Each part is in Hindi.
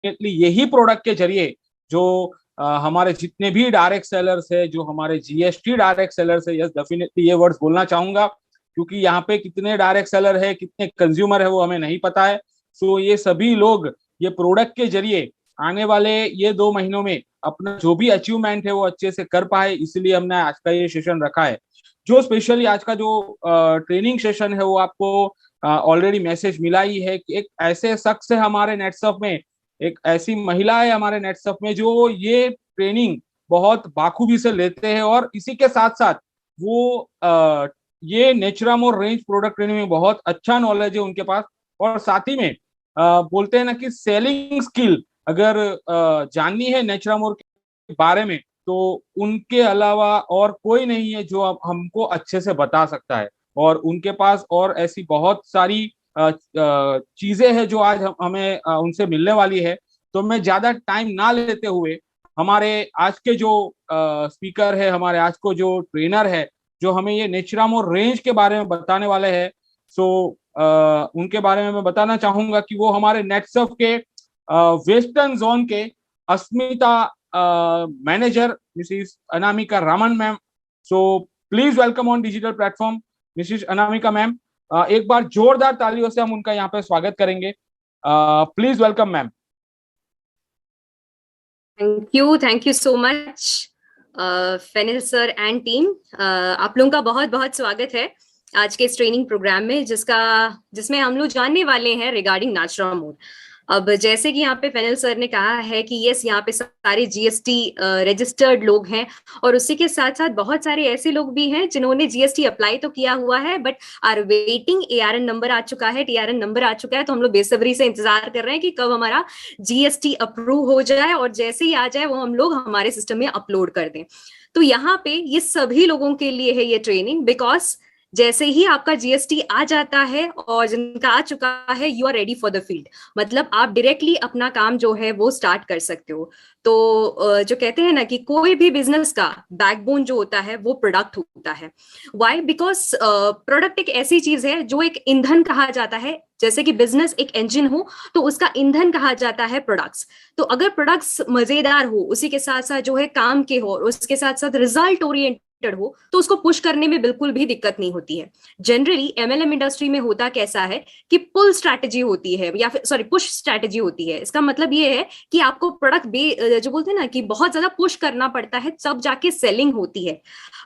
डेफिनेटली यही प्रोडक्ट के जरिए जो हमारे जितने भी डायरेक्ट सेलर्स है, जो हमारे जीएसटी डायरेक्ट सेलर्स है, यस डेफिनेटली ये वर्ड्स बोलना चाहूंगा, क्योंकि यहाँ पे कितने डायरेक्ट सेलर है, कितने कंज्यूमर है, वो हमें नहीं पता है। सो ये सभी लोग ये प्रोडक्ट के जरिए आने वाले ये 2 महीनों में अपना जो भी अचीवमेंट है वो अच्छे से कर पाए, इसलिए हमने आज का ये सेशन रखा है। जो स्पेशली आज का जो ट्रेनिंग सेशन है वो आपको ऑलरेडी मैसेज मिला ही है कि एक ऐसे शख्स है हमारे नेटसर्फ में, एक ऐसी महिला है हमारे नेटसर्फ में जो ये ट्रेनिंग बहुत बाखूबी से लेते हैं, और इसी के साथ साथ वो ये नेचुराम और रेंज प्रोडक्ट ट्रेनिंग में बहुत अच्छा नॉलेज है उनके पास। और साथ ही में बोलते हैं ना कि सेलिंग स्किल अगर जाननी है नेचुराम और के बारे में, तो उनके अलावा और कोई नहीं है जो हमको अच्छे से बता सकता है। और उनके पास और ऐसी बहुत सारी चीजें हैं जो आज हमें उनसे मिलने वाली है। तो मैं ज्यादा टाइम ना लेते हुए हमारे आज के जो स्पीकर है, हमारे आज को जो ट्रेनर है, जो हमें ये नेचुराम और रेंज के बारे में बताने वाले हैं, सो उनके बारे में मैं बताना चाहूंगा कि वो हमारे नेटसर्फ के वेस्टर्न जोन के Asmita manager Mrs Anamika Raman ma'am. So please welcome on digital platform Mrs Anamika ma'am. एक बार जोरदार तालियों से हम उनका यहाँ पे स्वागत करेंगे। Please welcome ma'am. Thank you so much Fenil sir and team. आप लोगों का बहुत बहुत स्वागत है आज के इस ट्रेनिंग प्रोग्राम में, जिसमें हम लोग जानने वाले हैं रिगार्डिंग नेचुरल मोड। अब जैसे कि यहाँ पे फेनिल सर ने कहा है कि यस, यहाँ पे सारे जीएसटी रजिस्टर्ड लोग हैं, और उसी के साथ साथ बहुत सारे ऐसे लोग भी हैं जिन्होंने जीएसटी अप्लाई तो किया हुआ है but are waiting. ARN number आ चुका है, टीआरएन नंबर आ चुका है, तो हम लोग बेसब्री से इंतजार कर रहे हैं कि कब हमारा जीएसटी अप्रूव हो जाए, और जैसे ही आ जाए वो हम लोग हमारे सिस्टम में अपलोड कर दें। तो यहाँ पे ये सभी लोगों के लिए है ये ट्रेनिंग, बिकॉज जैसे ही आपका जीएसटी आ जाता है और जिनका आ चुका है, you are ready for the field. मतलब आप डायरेक्टली अपना काम जो है वो स्टार्ट कर सकते हो। तो जो कहते हैं ना कि कोई भी बिजनेस का बैकबोन जो होता है वो प्रोडक्ट होता है। व्हाई? बिकॉज प्रोडक्ट एक ऐसी चीज है जो एक ईंधन कहा जाता है। जैसे कि बिजनेस एक इंजन हो तो उसका ईंधन कहा जाता है प्रोडक्ट्स। तो अगर प्रोडक्ट्स मजेदार हो, उसी के साथ साथ जो है काम के हो, और उसके साथ साथ रिजल्ट ओरिएंटेड हो, तो उसको पुश करने में बिल्कुल भी दिक्कत नहीं होती है। जनरली एमएलएम इंडस्ट्री में होता कैसा है कि पुल स्ट्रैटेजी होती है, या फिर सॉरी पुश स्ट्रैटेजी होती है। इसका मतलब ये है कि आपको प्रोडक्ट जो बोलते हैं ना कि बहुत ज्यादा पुश करना पड़ता है, तब जाके सेलिंग होती है।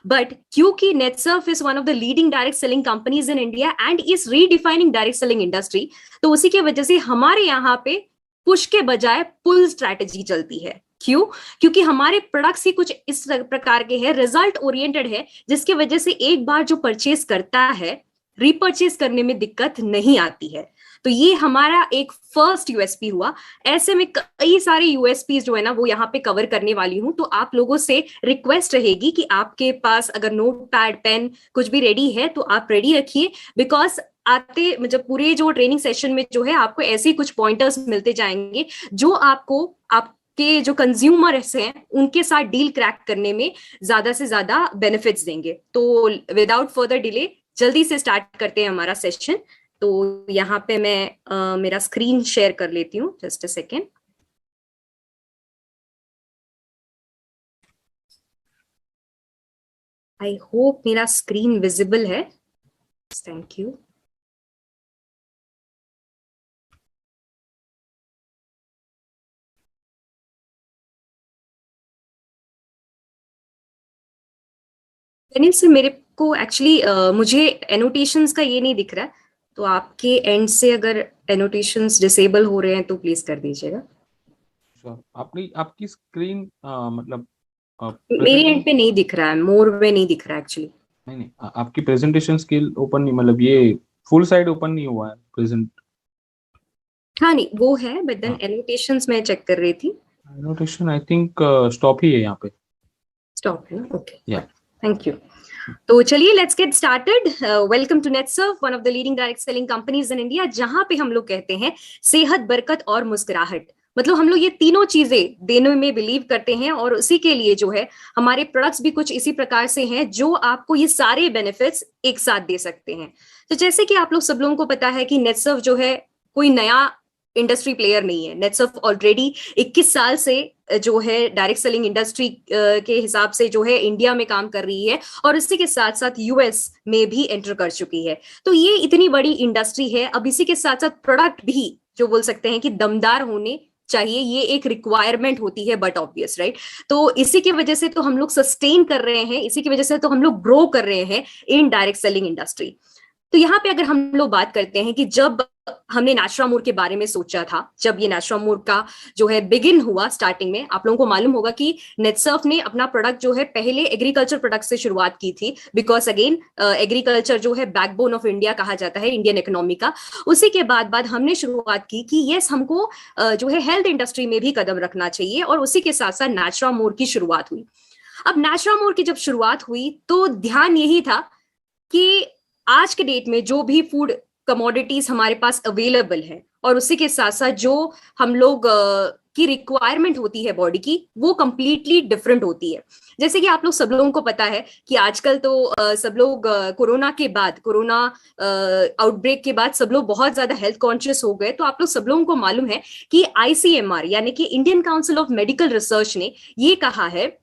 बट क्योंकि Netsurf is one of the leading direct selling companies in India and is redefining direct selling industry, तो उसी की वजह से हमारे यहाँ पे पुश के बजाय पुल स्ट्रैटेजी चलती है। क्यों? क्योंकि हमारे प्रोडक्ट्स ही कुछ इस प्रकार के हैं, रिजल्ट ओरिएंटेड है, जिसकी वजह से एक बार जो परचेज करता है, रीपरचेज करने में दिक्कत नहीं आती है। तो ये हमारा एक फर्स्ट यूएसपी हुआ। ऐसे में कई सारे यूएसपी जो है ना वो यहाँ पे कवर करने वाली हूं। तो आप लोगों से रिक्वेस्ट रहेगी कि आपके पास अगर नोट पैड पेन कुछ भी रेडी है तो आप रेडी रखिए, बिकॉज आते मतलब पूरे जो ट्रेनिंग सेशन में जो है आपको ऐसे कुछ पॉइंटर्स मिलते जाएंगे जो आपको आपके जो कंज्यूमर्स हैं उनके साथ डील क्रैक करने में ज्यादा से ज्यादा बेनिफिट्स देंगे। तो विदाउट फर्दर डिले जल्दी से स्टार्ट करते हैं हमारा सेशन। तो यहाँ पे मैं मेरा स्क्रीन शेयर कर लेती हूँ, just a second. I hope मेरा स्क्रीन विजिबल है। Thank you. से मेरे को एक्चुअली मुझे एनोटेशंस का ये नहीं दिख रहा है, तो आपके एंड से अगर एनोटेशंस डिसेबल हो रहे हैं तो प्लीज कर दीजिएगा। आपकी स्क्रीन मतलब मेरे एंड पे नहीं दिख रहा है, मोर में नहीं दिख रहा है एक्चुअली। नहीं, आपकी प्रेजेंटेशन स्किल ओपन नहीं, मतलब ये फुल साइड ओपन नहीं हुआ है प्रेजेंट। हाँ नहीं वो है, बट देन एनोटेशंस मैं चेक कर रही थी। एनोटेशन आई थिंक स्टॉप ही है यहाँ पे। स्टॉप है, ओके, या थैंक यू। तो चलिए let's get started. Welcome to Netsurf, one of the leading direct selling companies in India, जहां पे हम लोग कहते हैं सेहत, बरकत और मुस्कुराहट। मतलब हम लोग ये तीनों चीजें देने में बिलीव करते हैं, और उसी के लिए जो है हमारे प्रोडक्ट्स भी कुछ इसी प्रकार से हैं जो आपको ये सारे बेनिफिट्स एक साथ दे सकते हैं। तो जैसे कि आप लोग सब लोगों को पता है कि नेटसर्फ जो है कोई नया इंडस्ट्री प्लेयर नहीं है। नेटसर्फ ऑलरेडी 21 साल से जो है डायरेक्ट सेलिंग इंडस्ट्री के हिसाब से जो है इंडिया में काम कर रही है और इसी के साथ साथ यूएस में भी एंटर कर चुकी है। तो ये इतनी बड़ी इंडस्ट्री है। अब इसी के साथ साथ प्रोडक्ट भी जो बोल सकते हैं कि दमदार होने चाहिए, ये एक रिक्वायरमेंट होती है, बट ऑब्वियस राइट। तो इसी की वजह से तो हम लोग सस्टेन कर रहे हैं, इसी की वजह से तो हम लोग ग्रो कर रहे हैं इन डायरेक्ट सेलिंग इंडस्ट्री। तो यहाँ पे अगर हम लोग बात करते हैं कि जब हमने नाशरामोर के बारे में सोचा था, जब ये नाशरामोर का जो है बिगिन हुआ स्टार्टिंग में, आप लोगों को मालूम होगा कि नेटसर्फ ने अपना प्रोडक्ट जो है पहले एग्रीकल्चर प्रोडक्ट से शुरुआत की थी, बिकॉज अगेन एग्रीकल्चर जो है बैकबोन ऑफ इंडिया कहा जाता है इंडियन इकोनॉमी का। उसी के बाद हमने शुरुआत की कि यस हमको जो है हेल्थ इंडस्ट्री में भी कदम रखना चाहिए, और उसी के साथ साथ नाशरामोर की शुरुआत हुई। अब नाशरामोर की जब शुरुआत हुई तो ध्यान यही था कि आज के डेट में जो भी फूड कमोडिटीज हमारे पास अवेलेबल है और उसी के साथ साथ जो हम लोग की रिक्वायरमेंट होती है बॉडी की, वो कंप्लीटली डिफरेंट होती है। जैसे कि आप लोग सब लोगों को पता है कि आजकल तो सब लोग कोरोना के बाद, कोरोना आउटब्रेक के बाद सब लोग बहुत ज्यादा हेल्थ कॉन्शियस हो गए। तो आप लोग सब लोगों को मालूम है कि ICMR यानी कि Indian council of medical research ने ये कहा है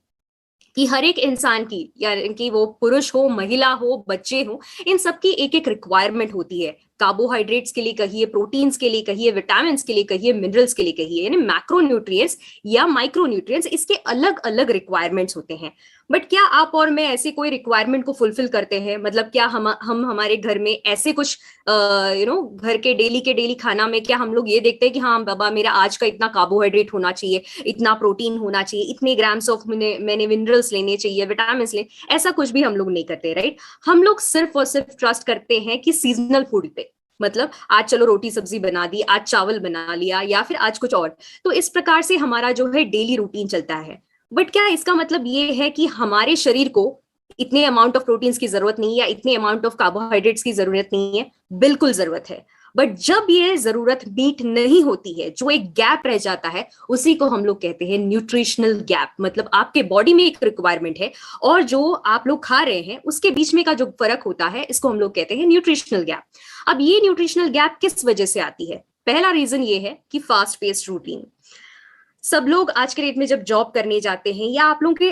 कि हर एक इंसान की, यानी कि वो पुरुष हो, महिला हो, बच्चे हो, इन सबकी एक एक रिक्वायरमेंट होती है। कार्बोहाइड्रेट्स के लिए कहिए, प्रोटीन्स के लिए कहिए, विटामिन के लिए कहिए, मिनरल्स के लिए कहिए, यानी मैक्रोन्यूट्रिएंट्स या माइक्रोन्यूट्रिएंट्स, इसके अलग अलग रिक्वायरमेंट्स होते हैं। बट क्या आप और मैं ऐसे कोई रिक्वायरमेंट को फुलफिल करते हैं? मतलब क्या हम हमारे घर में ऐसे कुछ घर के डेली खाना में क्या हम लोग ये देखते हैं कि हाँ बाबा मेरा आज का इतना कार्बोहाइड्रेट होना चाहिए, इतना प्रोटीन होना चाहिए, इतने ग्राम्स ऑफ मैंने मिनरल्स लेने चाहिए, विटामिन ले, ऐसा कुछ भी हम लोग नहीं करते राइट। हम लोग सिर्फ और सिर्फ ट्रस्ट करते हैं कि सीजनल फूड पे, मतलब आज चलो रोटी सब्जी बना दी, आज चावल बना लिया, या फिर आज कुछ और। तो इस प्रकार से हमारा जो है डेली रूटीन चलता है। बट क्या इसका मतलब ये है कि हमारे शरीर को इतने अमाउंट ऑफ प्रोटीन्स की जरूरत नहीं है या इतने अमाउंट ऑफ कार्बोहाइड्रेट्स की जरूरत नहीं है? बिल्कुल जरूरत है। बट जब ये जरूरत मीट नहीं होती है, जो एक गैप रह जाता है, उसी को हम लोग कहते हैं न्यूट्रिशनल गैप। मतलब आपके बॉडी में एक रिक्वायरमेंट है और जो आप लोग खा रहे हैं उसके बीच में का जो फर्क होता है, इसको हम लोग कहते हैं न्यूट्रिशनल गैप। अब ये न्यूट्रिशनल गैप किस वजह से आती है? पहला रीजन ये है कि फास्ट पेस्ड रूटीन। सब लोग आज के डेट में जब जॉब करने जाते हैं, या आप लोगों के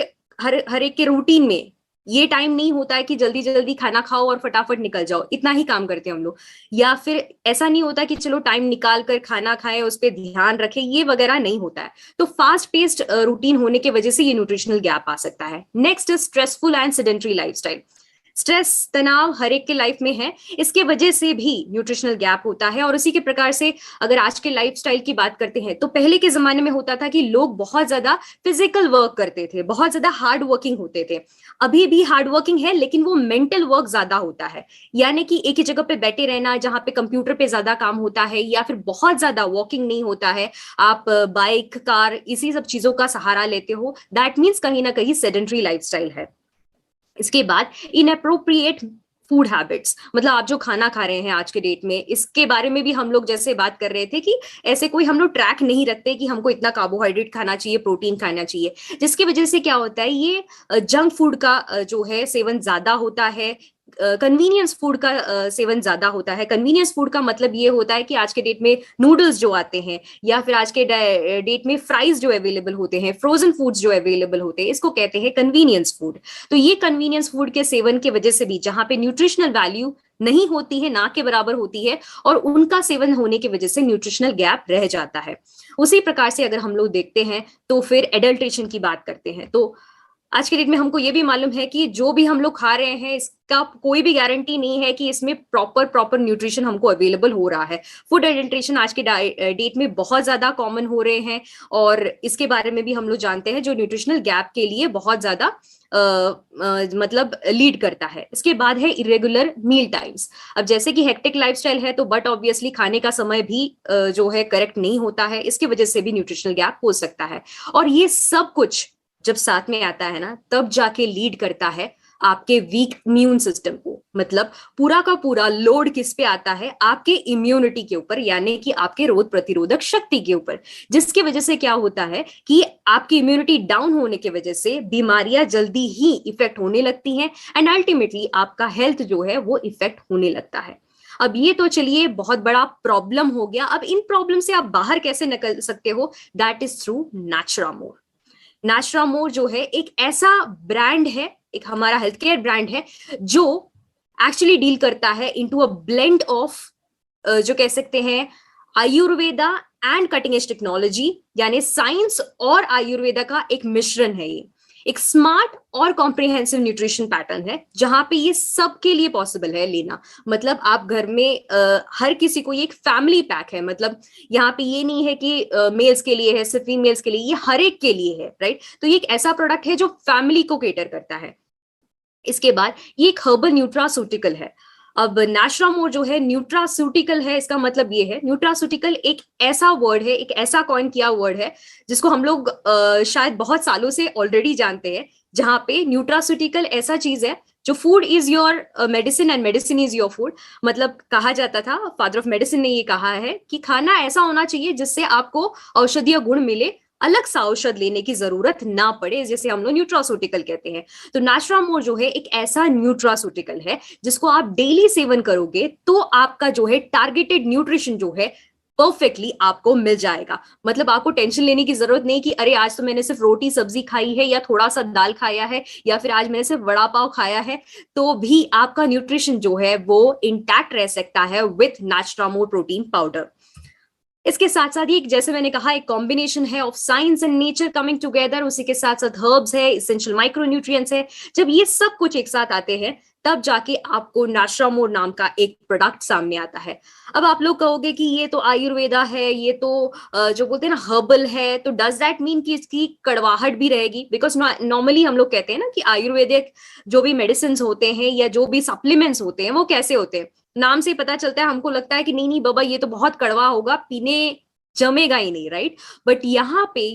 हर एक के रूटीन में ये टाइम नहीं होता है कि जल्दी जल्दी खाना खाओ और फटाफट निकल जाओ, इतना ही काम करते हैं हम लोग। या फिर ऐसा नहीं होता कि चलो टाइम निकाल कर खाना खाएं, उस पर ध्यान रखें, ये वगैरह नहीं होता है। तो फास्ट पेस्ड रूटीन होने की वजह से ये न्यूट्रिशनल गैप आ सकता है। Next is stressful and sedentary lifestyle. Stress, तनाव हर एक के लाइफ में है, इसके वजह से भी न्यूट्रिशनल गैप होता है। और उसी के प्रकार से अगर आज के लाइफस्टाइल की बात करते हैं तो पहले के जमाने में होता था कि लोग बहुत ज्यादा फिजिकल वर्क करते थे, बहुत ज्यादा हार्ड वर्किंग होते थे। अभी भी हार्ड वर्किंग है, लेकिन वो मेंटल वर्क ज्यादा होता है, यानी कि एक ही जगह पे बैठे रहना, जहां पे कंप्यूटर पे ज्यादा काम होता है, या फिर बहुत ज्यादा वॉकिंग नहीं होता है, आप बाइक, कार, इसी सब चीजों का सहारा लेते हो। दैट मीन्स कहीं ना कहीं सेडेंटरी लाइफस्टाइल है। इसके बाद इनअप्रोप्रिएट फूड हैबिट्स, मतलब आप जो खाना खा रहे हैं आज के डेट में, इसके बारे में भी हम लोग जैसे बात कर रहे थे कि ऐसे कोई हम लोग ट्रैक नहीं रखते कि हमको इतना कार्बोहाइड्रेट खाना चाहिए, प्रोटीन खाना चाहिए, जिसकी वजह से क्या होता है, ये जंक फूड का जो है सेवन ज्यादा होता है, कन्वीनियंस फूड का सेवन ज्यादा होता है। कन्वीनियंस फूड का मतलब ये होता है कि आज के डेट में नूडल्स जो आते हैं, या फिर आज के डेट में फ्राइज जो अवेलेबल होते हैं, फ्रोजन फूड्स जो अवेलेबल होते हैं, इसको कहते हैं कन्वीनियंस फूड। तो ये कन्वीनियंस फूड के सेवन की वजह से भी, जहां पे न्यूट्रिशनल वैल्यू नहीं होती है, ना के बराबर होती है, और उनका सेवन होने की वजह से न्यूट्रिशनल गैप रह जाता है। उसी प्रकार से अगर हम लोग देखते हैं तो फिर एडल्ट्रेशन की बात करते हैं, तो आज के डेट में हमको ये भी मालूम है कि जो भी हम लोग खा रहे हैं, इसका कोई भी गारंटी नहीं है कि इसमें प्रॉपर न्यूट्रिशन हमको अवेलेबल हो रहा है। फूड एडल्ट्रेशन आज के डेट में बहुत ज्यादा कॉमन हो रहे हैं, और इसके बारे में भी हम लोग जानते हैं, जो न्यूट्रिशनल गैप के लिए बहुत ज्यादा मतलब लीड करता है। इसके बाद है इरेगुलर मील टाइम्स। अब जैसे कि हेक्टिक लाइफस्टाइल है, तो बट ऑब्वियसली खाने का समय भी जो है करेक्ट नहीं होता है, इसकी वजह से भी न्यूट्रिशनल गैप हो सकता है। और ये सब कुछ जब साथ में आता है ना, तब जाके लीड करता है आपके वीक इम्यून सिस्टम को। मतलब पूरा का पूरा लोड किस पे आता है? आपके इम्यूनिटी के ऊपर, यानी कि आपके रोग प्रतिरोधक शक्ति के ऊपर, जिसकी वजह से क्या होता है कि आपकी इम्यूनिटी डाउन होने की वजह से बीमारियां जल्दी ही इफेक्ट होने लगती हैं, एंड अल्टीमेटली आपका हेल्थ जो है वो इफेक्ट होने लगता है। अब ये तो चलिए बहुत बड़ा प्रॉब्लम हो गया। अब इन प्रॉब्लम से आप बाहर कैसे निकल सकते हो? That is through Naturamore. Naturamore जो है एक ऐसा ब्रांड है, एक हमारा हेल्थ केयर ब्रांड है जो एक्चुअली डील करता है इनटू अ ब्लेंड ऑफ जो कह सकते हैं Ayurveda and cutting edge technology, यानी साइंस और आयुर्वेदा का एक मिश्रण है। ये एक स्मार्ट और कॉम्प्रिहेंसिव न्यूट्रिशन पैटर्न है जहां पे ये सबके लिए पॉसिबल है लेना। मतलब आप घर में हर किसी को, ये एक फैमिली पैक है। मतलब यहाँ पे ये नहीं है कि मेल्स के लिए है, सिर्फ फीमेल्स के लिए, ये हर एक के लिए है, राइट? तो ये एक ऐसा प्रोडक्ट है जो फैमिली को केटर करता है। इसके बाद ये एक हर्बल न्यूट्रास्यूटिकल है। अब नैचुरामोर जो है न्यूट्रास्यूटिकल है, इसका मतलब ये है, न्यूट्रास्यूटिकल एक ऐसा वर्ड है, एक ऐसा कॉइन किया वर्ड है जिसको हम लोग शायद बहुत सालों से ऑलरेडी जानते हैं, जहां पे न्यूट्रास्यूटिकल ऐसा चीज है जो food is your medicine and medicine is your food. मतलब कहा जाता था, फादर ऑफ मेडिसिन ने ये कहा है कि खाना ऐसा होना चाहिए जिससे आपको औषधीय गुण मिले, अलग सा औषध लेने की जरूरत ना पड़े, जैसे हम लोग न्यूट्रास्यूटिकल कहते हैं। तो नैचुरामोर जो है एक ऐसा न्यूट्रास्यूटिकल है जिसको आप डेली सेवन करोगे तो आपका जो है टारगेटेड न्यूट्रिशन जो है परफेक्टली आपको मिल जाएगा। मतलब आपको टेंशन लेने की जरूरत नहीं कि अरे आज तो मैंने सिर्फ रोटी सब्जी खाई है या थोड़ा सा दाल खाया है या फिर आज मैंने सिर्फ वड़ा पाव खाया है, तो भी आपका न्यूट्रिशन जो है वो इंटैक्ट रह सकता है विथ नैचुरामोर प्रोटीन पाउडर। इसके साथ साथ ये जैसे मैंने कहा एक कॉम्बिनेशन है of science and nature coming together. उसी के साथ साथ हर्ब्स है, इसेंशियल माइक्रोन्यूट्रिएंट्स है। जब ये सब कुछ एक साथ आते हैं तब जाके आपको नैचुरामोर नाम का एक प्रोडक्ट सामने आता है। अब आप लोग कहोगे कि ये तो आयुर्वेदा है, ये तो जो बोलते हैं ना हर्बल है, तो डज दैट मीन कि इसकी कड़वाहट भी रहेगी? बिकॉज नॉर्मली हम लोग कहते हैं ना कि आयुर्वेदिक जो भी मेडिसिन होते हैं या जो भी सप्लीमेंट्स होते हैं वो कैसे होते हैं, नाम से पता चलता है, हमको लगता है कि नहीं नहीं बाबा ये तो बहुत कड़वा होगा, पीने जमेगा ही नहीं, राइट? बट यहाँ पे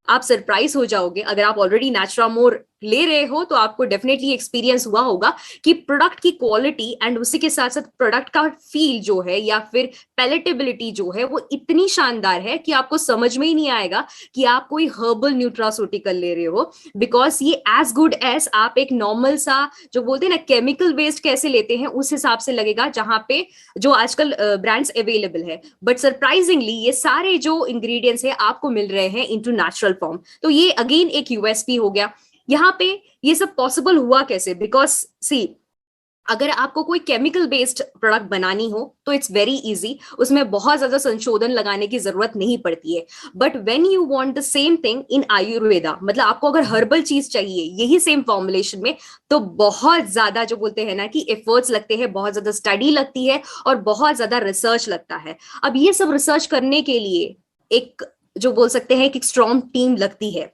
आप सरप्राइज हो जाओगे। अगर आप ऑलरेडी नैचुरामोर ले रहे हो तो आपको डेफिनेटली एक्सपीरियंस हुआ होगा कि प्रोडक्ट की क्वालिटी एंड उसी के साथ साथ प्रोडक्ट का फील जो है या फिर पैलेटेबिलिटी जो है वो इतनी शानदार है कि आपको समझ में ही नहीं आएगा कि आप कोई हर्बल न्यूट्रास्यूटिकल ले रहे हो, बिकॉज ये एज गुड एज आप एक नॉर्मल सा जो बोलते हैं ना केमिकल बेस्ड कैसे लेते हैं उस हिसाब से लगेगा, जहां पे जो आजकल ब्रांड्स अवेलेबल है। बट सरप्राइजिंगली ये सारे जो इंग्रेडिएंट्स है आपको मिल रहे हैं इनटू नेचुरल फॉर्म। तो ये अगेन एक यूएसपी हो गया। यहाँ पे ये सब पॉसिबल हुआ कैसे? बिकॉज सी अगर आपको कोई केमिकल बेस्ड प्रोडक्ट बनानी हो तो इट्स वेरी इजी, उसमें बहुत ज्यादा संशोधन लगाने की जरूरत नहीं पड़ती है। But when you want the same thing in Ayurveda, मतलब आपको अगर हर्बल चीज चाहिए यही सेम फॉर्मुलेशन में, तो बहुत ज्यादा जो बोलते हैं ना कि एफर्ट्स लगते हैं, बहुत ज्यादा स्टडी लगती है और बहुत ज्यादा रिसर्च लगता है। अब ये सब रिसर्च करने के लिए एक जो बोल सकते हैं एक स्ट्रॉन्ग टीम लगती है,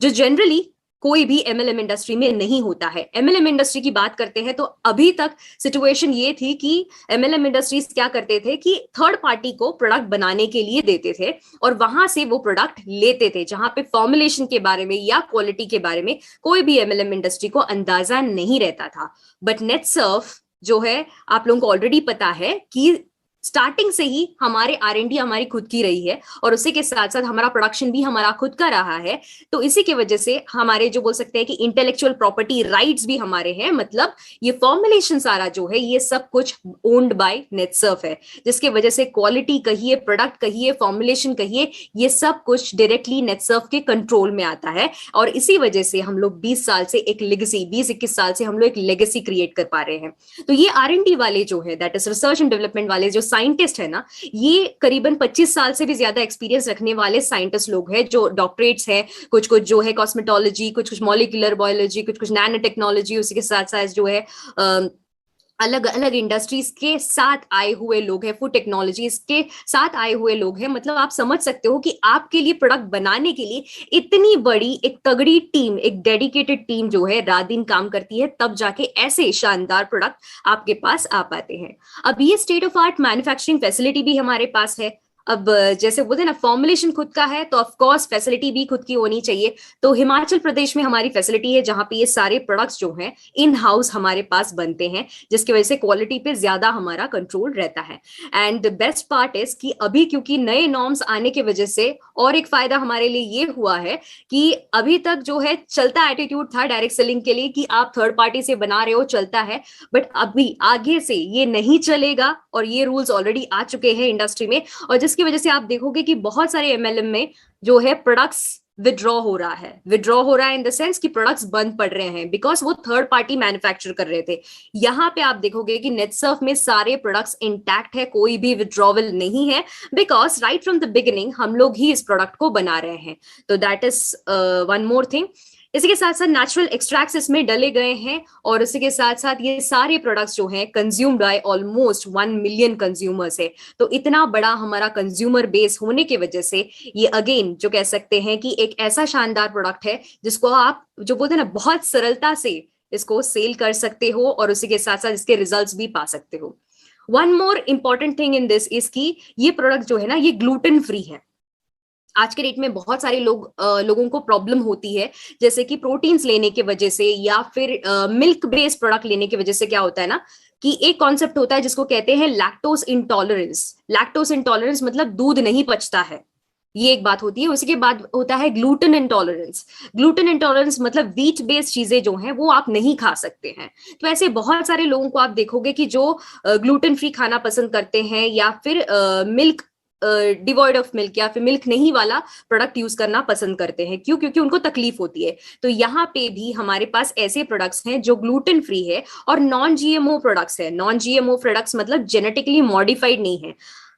जो जनरली कोई भी एमएलएम इंडस्ट्री में नहीं होता है। एमएलएम इंडस्ट्री की बात करते हैं तो अभी तक सिचुएशन ये थी कि एमएलएम इंडस्ट्रीज क्या करते थे कि थर्ड पार्टी को प्रोडक्ट बनाने के लिए देते थे और वहां से वो प्रोडक्ट लेते थे, जहां पे फॉर्मुलेशन के बारे में या क्वालिटी के बारे में कोई भी एमएलएम इंडस्ट्री को अंदाजा नहीं रहता था। बट नेटसर्फ जो है आप लोगों को ऑलरेडी पता है कि स्टार्टिंग से ही हमारे R&D हमारी खुद की रही है और उसी के साथ साथ हमारा प्रोडक्शन भी हमारा खुद का रहा है। तो इसी की वजह से हमारे जो बोल सकते हैं कि इंटेलेक्चुअल प्रॉपर्टी राइट्स भी हमारे हैं। मतलब ये फॉर्मुलेशन सारा जो है ये सब कुछ ओन्ड बाय नेटसर्फ है, जिसकी वजह से क्वालिटी कहिए, प्रोडक्ट कहिए, फॉर्मुलेशन कहिए, ये सब कुछ डायरेक्टली नेटसर्फ के कंट्रोल में आता है। और इसी वजह से हम लोग 20 साल से एक लेगेसी, 20-21 साल से हम लोग एक लेगेसी क्रिएट कर पा रहे हैं। तो ये R&D वाले जो है, that is research and development वाले जो साइंटिस्ट है ना, ये करीबन 25 साल से भी ज्यादा एक्सपीरियंस रखने वाले साइंटिस्ट लोग हैं, जो डॉक्टरेट्स है, कुछ कुछ जो है कॉस्मेटोलॉजी, कुछ कुछ मॉलिक्यूलर बायोलॉजी, कुछ कुछ नैनो टेक्नोलॉजी, उसी के साथ साथ जो है अलग अलग इंडस्ट्रीज के साथ आए हुए लोग हैं, फूड टेक्नोलॉजीज के साथ आए हुए लोग हैं। मतलब आप समझ सकते हो कि आपके लिए प्रोडक्ट बनाने के लिए इतनी बड़ी एक तगड़ी टीम, एक डेडिकेटेड टीम जो है रात दिन काम करती है, तब जाके ऐसे शानदार प्रोडक्ट आपके पास आ पाते हैं। अब ये state of art manufacturing facility भी हमारे पास है। अब जैसे बोलते हैं ना, फॉर्मुलेशन खुद का है तो ऑफ कोर्स फैसिलिटी भी खुद की होनी चाहिए। तो हिमाचल प्रदेश में हमारी फैसिलिटी है जहां पे ये सारे प्रोडक्ट्स जो हैं इन हाउस हमारे पास बनते हैं, जिसकी वजह से क्वालिटी पे ज्यादा हमारा कंट्रोल रहता है। And the best part is कि अभी क्योंकि नए नॉर्म्स आने की वजह से और एक फायदा हमारे लिए ये हुआ है कि अभी तक जो है चलता एटीट्यूड था डायरेक्ट सेलिंग के लिए कि आप थर्ड पार्टी से बना रहे हो, चलता है, बट अभी आगे से ये नहीं चलेगा और ये रूल्स ऑलरेडी आ चुके हैं इंडस्ट्री में। और जिसकी वजह से आप देखोगे कि बहुत सारे एमएलएम में जो है प्रोडक्ट्स विड्रॉ हो रहा है इन द सेंस कि प्रोडक्ट्स बंद पड़ रहे हैं बिकॉज वो थर्ड पार्टी मैन्युफैक्चर कर रहे थे। यहाँ पे आप देखोगे कि नेटसर्फ में सारे प्रोडक्ट्स इंटैक्ट है, कोई भी विड्रॉवल नहीं है, because right from the beginning हम लोग ही इस प्रोडक्ट को बना रहे हैं। तो that is one more thing. इसी के साथ साथ नेचुरल एक्सट्रैक्ट्स इसमें डले गए हैं और इसी के साथ साथ ये सारे प्रोडक्ट्स जो हैं consumed by almost 1 million consumers है। तो इतना बड़ा हमारा कंज्यूमर बेस होने की वजह से ये अगेन जो कह सकते हैं कि एक ऐसा शानदार प्रोडक्ट है जिसको आप जो बोलते हैं ना बहुत सरलता से इसको सेल कर सकते हो और उसी के साथ साथ इसके रिजल्ट्स भी पा सकते हो। One more important thing in this is कि ये प्रोडक्ट जो है ना ये ग्लूटेन फ्री है। आज के डेट में बहुत सारे लोगों को प्रॉब्लम होती है, जैसे कि प्रोटीन्स लेने की वजह से या फिर मिल्क बेस्ड प्रोडक्ट लेने की वजह से क्या होता है ना कि एक कॉन्सेप्ट होता है जिसको कहते हैं लैक्टोज इंटॉलरेंस। लैक्टोज इंटॉलरेंस मतलब दूध नहीं पचता है, ये एक बात होती है। उसके बाद होता है ग्लूटेन इंटॉलरेंस। ग्लूटेन इंटॉलरेंस मतलब व्हीट बेस्ड चीजें जो हैं वो आप नहीं खा सकते हैं। तो ऐसे बहुत सारे लोगों को आप देखोगे कि जो ग्लूटेन फ्री खाना पसंद करते हैं या फिर मिल्क डिवॉइड ऑफ मिल्क या फिर मिल्क नहीं वाला प्रोडक्ट यूज करना पसंद करते हैं। क्यों? क्योंकि उनको तकलीफ होती है। तो यहाँ पे भी हमारे पास ऐसे प्रोडक्ट्स हैं जो ग्लूटेन फ्री है और नॉन जीएमओ प्रोडक्ट्स है। नॉन जीएमओ प्रोडक्ट्स मतलब जेनेटिकली मॉडिफाइड नहीं है।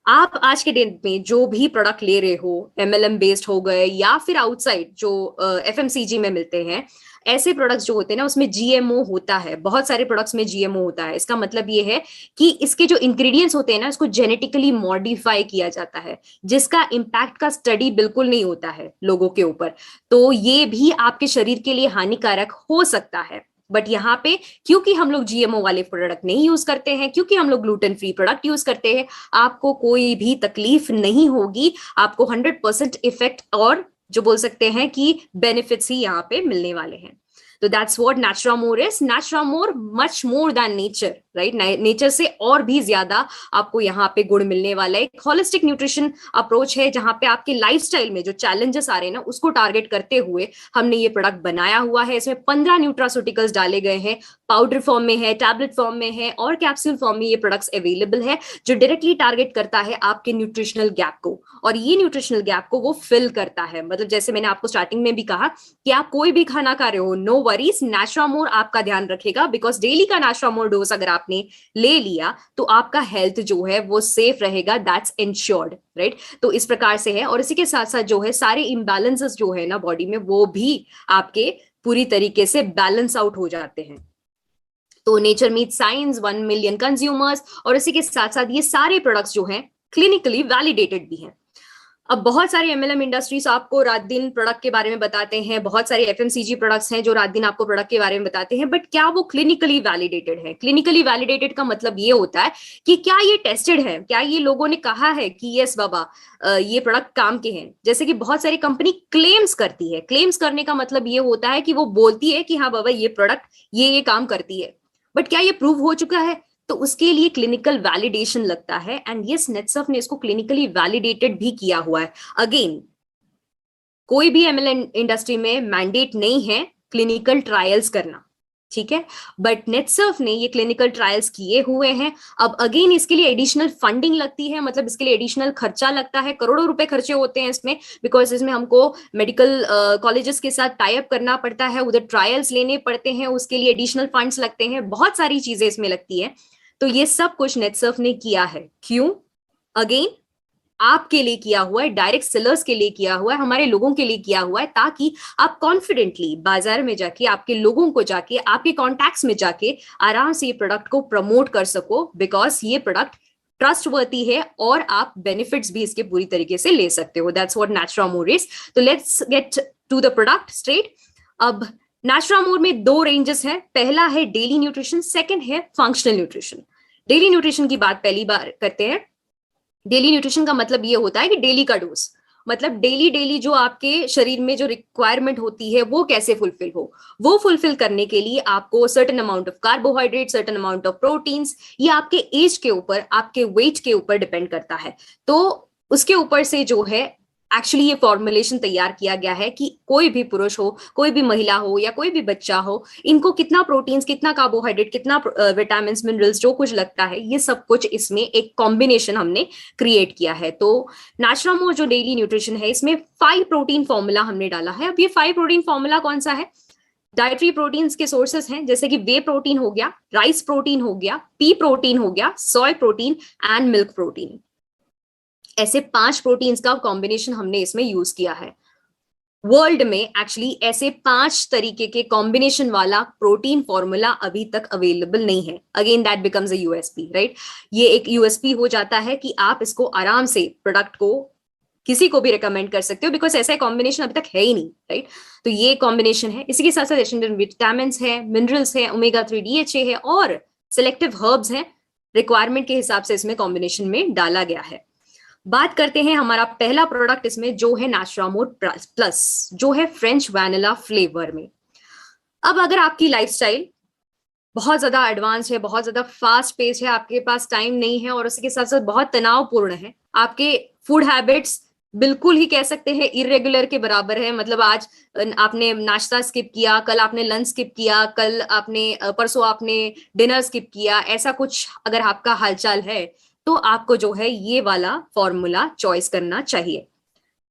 आप आज के दिन में जो भी प्रोडक्ट ले रहे हो, एमएलएम बेस्ड हो गए या फिर आउटसाइड जो एफएमसीजी में मिलते हैं, ऐसे प्रोडक्ट्स जो होते हैं ना उसमें जीएमओ होता है। बहुत सारे प्रोडक्ट्स में जीएमओ होता है। इसका मतलब ये है कि इसके जो इंग्रेडिएंट्स होते हैं ना उसको जेनेटिकली मॉडिफाई किया जाता है, जिसका इम्पैक्ट का स्टडी बिल्कुल नहीं होता है लोगों के ऊपर। तो ये भी आपके शरीर के लिए हानिकारक हो सकता है। बट यहाँ पे क्योंकि हम लोग जीएमओ वाले प्रोडक्ट नहीं यूज करते हैं, क्योंकि हम लोग ग्लूटेन फ्री प्रोडक्ट यूज करते हैं, आपको कोई भी तकलीफ नहीं होगी। आपको 100% इफेक्ट और जो बोल सकते हैं कि बेनिफिट्स ही यहाँ पे मिलने वाले हैं। तो that's what Naturamore is. Naturamore much more than nature, right? Nature से और भी ज्यादा आपको यहाँ पे गुण मिलने वाला है। एक होलिस्टिक न्यूट्रिशन अप्रोच है जहां पे आपके लाइफस्टाइल में जो चैलेंजेस आ रहे हैं ना उसको टारगेट करते हुए हमने ये प्रोडक्ट बनाया हुआ है। इसमें 15 न्यूट्रास्यूटिकल्स डाले गए हैं, पाउडर फॉर्म में है, टैबलेट फॉर्म में है और कैप्सूल फॉर्म में ये प्रोडक्ट्स अवेलेबल है, जो डायरेक्टली टारगेट करता है आपके न्यूट्रिशनल गैप को। और ये न्यूट्रिशनल गैप को वो फिल करता है। मतलब जैसे मैंने आपको स्टार्टिंग में भी कहा कि आप कोई भी खाना खा रहे हो, नो वरीज, Naturamore आपका ध्यान रखेगा। बिकॉज डेली का Naturamore डोज अगर आपने ले लिया तो आपका हेल्थ जो है वो सेफ रहेगा, दैट्स इंश्योर्ड, राइट? तो इस प्रकार से है। और इसी के साथ साथ जो है सारे इम्बैलेंसेस जो है ना बॉडी में वो भी आपके पूरी तरीके से बैलेंस आउट हो जाते हैं। तो nature meet science, 1 million consumers, और इसी के साथ साथ ये सारे प्रोडक्ट्स जो हैं क्लिनिकली वैलिडेटेड भी हैं। अब बहुत सारे एमएलएम इंडस्ट्रीज आपको रात दिन प्रोडक्ट के बारे में बताते हैं, बहुत सारे एफएमसीजी प्रोडक्ट्स हैं जो रात दिन आपको प्रोडक्ट के बारे में बताते हैं, बट क्या वो क्लिनिकली वैलिडेटेड है? क्लिनिकली वैलिडेटेड का मतलब ये होता है कि क्या ये टेस्टेड है, क्या ये लोगों ने कहा है कि यस बाबा ये प्रोडक्ट काम के हैं। जैसे कि बहुत सारी कंपनी क्लेम्स करती है। क्लेम्स करने का मतलब ये होता है कि वो बोलती है कि हाँ बाबा ये प्रोडक्ट ये काम करती है, बट क्या ये प्रूव हो चुका है? तो उसके लिए क्लिनिकल वैलिडेशन लगता है। एंड यस, नेटसर्फ ने इसको क्लिनिकली वैलिडेटेड भी किया हुआ है। अगेन, कोई भी एमएलएम इंडस्ट्री में मैंडेट नहीं है क्लिनिकल ट्रायल्स करना, ठीक है? बट नेटसर्फ ने ये क्लिनिकल ट्रायल्स किए हुए हैं। अब अगेन इसके लिए एडिशनल फंडिंग लगती है, मतलब इसके लिए एडिशनल खर्चा लगता है, करोड़ों रुपए खर्चे होते हैं इसमें, बिकॉज इसमें हमको मेडिकल कॉलेजेस के साथ टाई अप करना पड़ता है, उधर ट्रायल्स लेने पड़ते हैं, उसके लिए एडिशनल फंड्स लगते हैं, बहुत सारी चीजें इसमें लगती है। तो ये सब कुछ नेटसर्फ ने किया है। क्यों? अगेन आपके लिए किया हुआ है, डायरेक्ट सेलर्स के लिए किया हुआ है, हमारे लोगों के लिए किया हुआ है, ताकि आप कॉन्फिडेंटली बाजार में जाके, आपके लोगों को जाके, आपके कॉन्टैक्ट्स में जाके आराम से ये प्रोडक्ट को प्रमोट कर सको, बिकॉज ये प्रोडक्ट ट्रस्टवर्दी है और आप बेनिफिट्स भी इसके पूरी तरीके से ले सकते हो। That's what Naturamore is. तो let's get to the product straight. अब Naturamore में 2 रेंजेस हैं। पहला है डेली न्यूट्रिशन, सेकंड है फंक्शनल न्यूट्रिशन। डेली न्यूट्रिशन की बात पहली बार करते हैं। डेली न्यूट्रिशन का मतलब ये होता है कि डेली का डोज, मतलब डेली डेली जो आपके शरीर में जो रिक्वायरमेंट होती है वो कैसे फुलफिल हो। वो फुलफिल करने के लिए आपको certain amount of carbohydrate, certain amount of proteins, ये आपके एज के ऊपर, आपके वेट के ऊपर डिपेंड करता है। तो उसके ऊपर से जो है एक्चुअली ये फॉर्मुलेशन तैयार किया गया है कि कोई भी पुरुष हो, कोई भी महिला हो या कोई भी बच्चा हो, इनको कितना प्रोटीन्स, कितना कार्बोहाइड्रेट, कितना विटामिन मिनरल्स जो कुछ लगता है, ये सब कुछ इसमें एक कॉम्बिनेशन हमने क्रिएट किया है। तो नाचरामोर जो डेली न्यूट्रिशन है, इसमें 5 प्रोटीन फॉर्मूला हमने डाला है। अब ये 5 प्रोटीन फॉर्मूला कौन सा है? डाइटरी प्रोटीन्स के सोर्सेस हैं, जैसे कि वे प्रोटीन हो गया, राइस प्रोटीन हो गया, पी प्रोटीन हो गया, सोय प्रोटीन एंड मिल्क प्रोटीन। ऐसे 5 प्रोटीन्स का कॉम्बिनेशन हमने इसमें यूज किया है। वर्ल्ड में एक्चुअली ऐसे 5 तरीके के कॉम्बिनेशन वाला प्रोटीन फॉर्मूला अभी तक अवेलेबल नहीं है। Again that becomes a USP, right? ये एक यूएसपी हो जाता है कि आप इसको आराम से प्रोडक्ट को किसी को भी रिकमेंड कर सकते हो, बिकॉज ऐसा कॉम्बिनेशन अभी तक है ही नहीं, राइट? तो ये कॉम्बिनेशन है। इसी के साथ साथ एसेंशियल विटामिन है, मिनरल्स है, ओमेगा 3 DHA है और सिलेक्टिव हर्ब्स हैं, रिक्वायरमेंट के हिसाब से इसमें कॉम्बिनेशन में डाला गया है। बात करते हैं हमारा पहला प्रोडक्ट इसमें, जो है नाचरामोर प्लस, जो है फ्रेंच वैनिला फ्लेवर में। अब अगर आपकी लाइफस्टाइल बहुत ज्यादा एडवांस है, बहुत ज्यादा फास्ट पेस है, आपके पास टाइम नहीं है और उसके साथ साथ बहुत तनावपूर्ण है, आपके फूड हैबिट्स बिल्कुल ही कह सकते हैं इरेगुलर के बराबर है, मतलब आज आपने नाश्ता स्किप किया, कल आपने लंच स्किप किया, कल आपने परसों आपने डिनर स्किप किया, ऐसा कुछ अगर आपका हालचाल है तो आपको जो है ये वाला फॉर्मूला चॉइस करना चाहिए।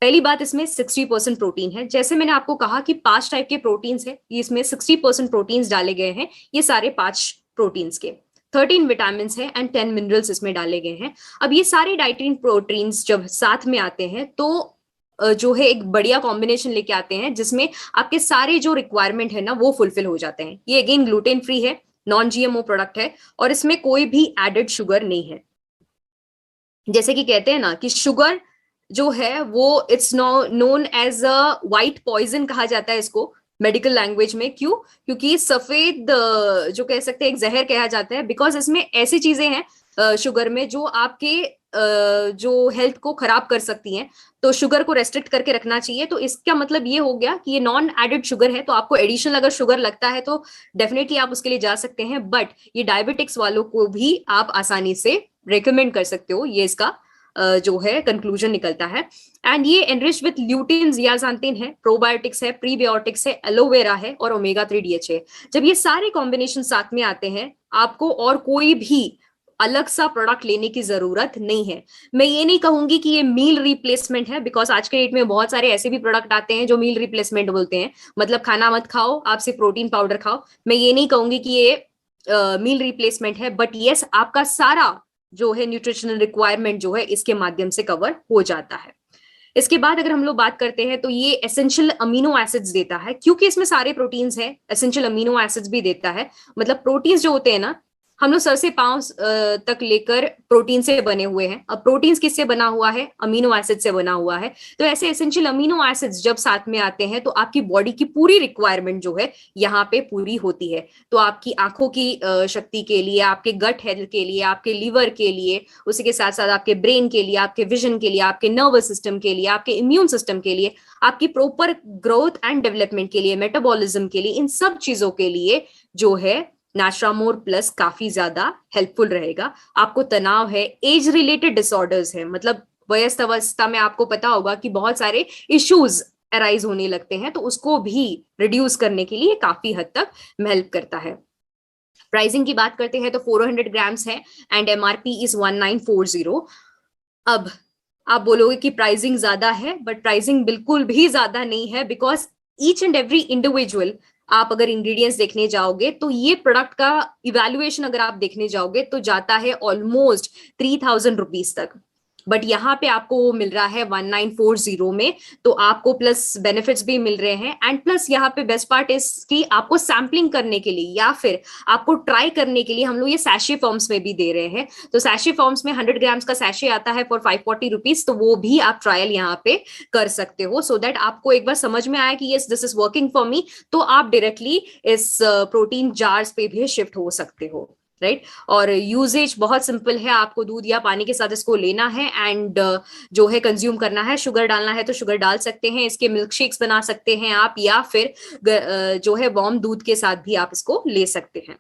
पहली बात, इसमें 60% प्रोटीन है। जैसे मैंने आपको कहा कि 5 टाइप के प्रोटीन्स है, इसमें 60% प्रोटीन्स डाले गए हैं। ये सारे 5 प्रोटीन्स के 13 विटामिन है एंड 10 मिनरल्स इसमें डाले गए हैं। अब ये सारे डाइटरी प्रोटीन्स जब साथ में आते हैं तो जो है एक बढ़िया कॉम्बिनेशन लेके आते हैं, जिसमें आपके सारे जो रिक्वायरमेंट है ना वो फुलफिल हो जाते हैं। ये अगेन ग्लूटेन फ्री है, नॉन GMO प्रोडक्ट है और इसमें कोई भी एडेड शुगर नहीं है। जैसे कि कहते हैं ना कि शुगर जो है वो it's known as a white poison कहा जाता है इसको मेडिकल लैंग्वेज में। क्यों? क्योंकि सफेद जो कह सकते हैं एक जहर कहा जाता है, बिकॉज इसमें ऐसी चीजें हैं शुगर में जो आपके जो हेल्थ को खराब कर सकती हैं। तो शुगर को रेस्ट्रिक्ट करके रखना चाहिए। तो इसका मतलब ये हो गया कि ये नॉन एडेड शुगर है, तो आपको एडिशनल अगर शुगर लगता है तो डेफिनेटली आप उसके लिए जा सकते हैं, बट ये डायबिटिक्स वालों को भी आप आसानी से रिकमेंड कर सकते हो। ये इसका जो है कंक्लूजन निकलता है। एंड ये एनरिच विथ ल्यूटिन, जियाजांटिन है, प्रोबायोटिक्स है, प्रीबायोटिक्स है, एलोवेरा है और ओमेगा 3 DHA। जब ये सारे कॉम्बिनेशन साथ में आते हैं, आपको और कोई भी अलग सा प्रोडक्ट लेने की जरूरत नहीं है। मैं ये नहीं कहूंगी कि ये मील रिप्लेसमेंट है, बिकॉज आज के डेट में बहुत सारे ऐसे भी प्रोडक्ट आते हैं जो मील रिप्लेसमेंट बोलते हैं, मतलब खाना मत खाओ, आप सिर्फ प्रोटीन पाउडर खाओ। मैं ये नहीं कहूंगी कि ये मील रिप्लेसमेंट है, बट यस आपका सारा जो है न्यूट्रिशनल रिक्वायरमेंट जो है इसके माध्यम से कवर हो जाता है। इसके बाद अगर हम लोग बात करते हैं तो ये एसेंशियल अमीनो एसिड्स देता है, क्योंकि इसमें सारे प्रोटीन्स हैं, एसेंशियल अमीनो एसिड्स भी देता है। मतलब प्रोटीन्स जो होते हैं ना, हम लोग सर से पांव तक लेकर प्रोटीन से बने हुए हैं। अब प्रोटीन्स किससे बना हुआ है? अमीनो एसिड से बना हुआ है। तो ऐसे एसेंशियल अमीनो एसिड्स जब साथ में आते हैं तो आपकी बॉडी की पूरी रिक्वायरमेंट जो है यहाँ पे पूरी होती है। तो आपकी आंखों की शक्ति के लिए, आपके गट हेल्थ के लिए, आपके लीवर के लिए, उसी के साथ साथ आपके ब्रेन के लिए, आपके विजन के लिए, आपके नर्वस सिस्टम के लिए, आपके इम्यून सिस्टम के लिए, आपकी प्रॉपर ग्रोथ एंड डेवलपमेंट के लिए, मेटाबॉलिज्म के लिए, इन सब चीजों के लिए जो है नाचरामोर प्लस काफी ज्यादा हेल्पफुल रहेगा। आपको तनाव है, एज रिलेटेड डिसऑर्डर्स है, मतलब वयस्क अवस्था में आपको पता होगा कि बहुत सारे इश्यूज अराइज होने लगते हैं, तो उसको भी रिड्यूस करने के लिए काफी हद तक हेल्प करता है। प्राइसिंग की बात करते हैं तो 400 ग्राम्स है एंड MRP इज 1940। अब आप बोलोगे कि प्राइसिंग ज्यादा है, बट प्राइसिंग बिल्कुल भी ज्यादा नहीं है, because each and every individual, आप अगर इंग्रेडिएंट्स देखने जाओगे तो ये प्रोडक्ट का इवैल्यूएशन अगर आप देखने जाओगे तो जाता है ऑलमोस्ट 3000 रुपीज तक, बट यहाँ पे आपको वो मिल रहा है 1940 में। तो आपको प्लस बेनिफिट्स भी मिल रहे हैं एंड प्लस यहाँ पे बेस्ट पार्ट इज कि आपको सैम्पलिंग करने के लिए या फिर आपको ट्राई करने के लिए हम लोग ये सैशे फॉर्म्स में भी दे रहे हैं। तो सैशे फॉर्म्स में 100 ग्राम्स का सैशे आता है फॉर 540 रुपीज, तो वो भी आप ट्रायल यहाँ पे कर सकते हो, सो दैट आपको एक बार समझ में आया कि yes this is working for me, तो आप डायरेक्टली इस प्रोटीन जार्स पे भी शिफ्ट हो सकते हो। राइट। और यूजेज बहुत सिंपल है, आपको दूध या पानी के साथ इसको लेना है एंड जो है कंज्यूम करना है। शुगर डालना है तो शुगर डाल सकते हैं, इसके मिल्क शेक्स बना सकते हैं आप, या फिर जो है वार्म दूध के साथ भी आप इसको ले सकते हैं।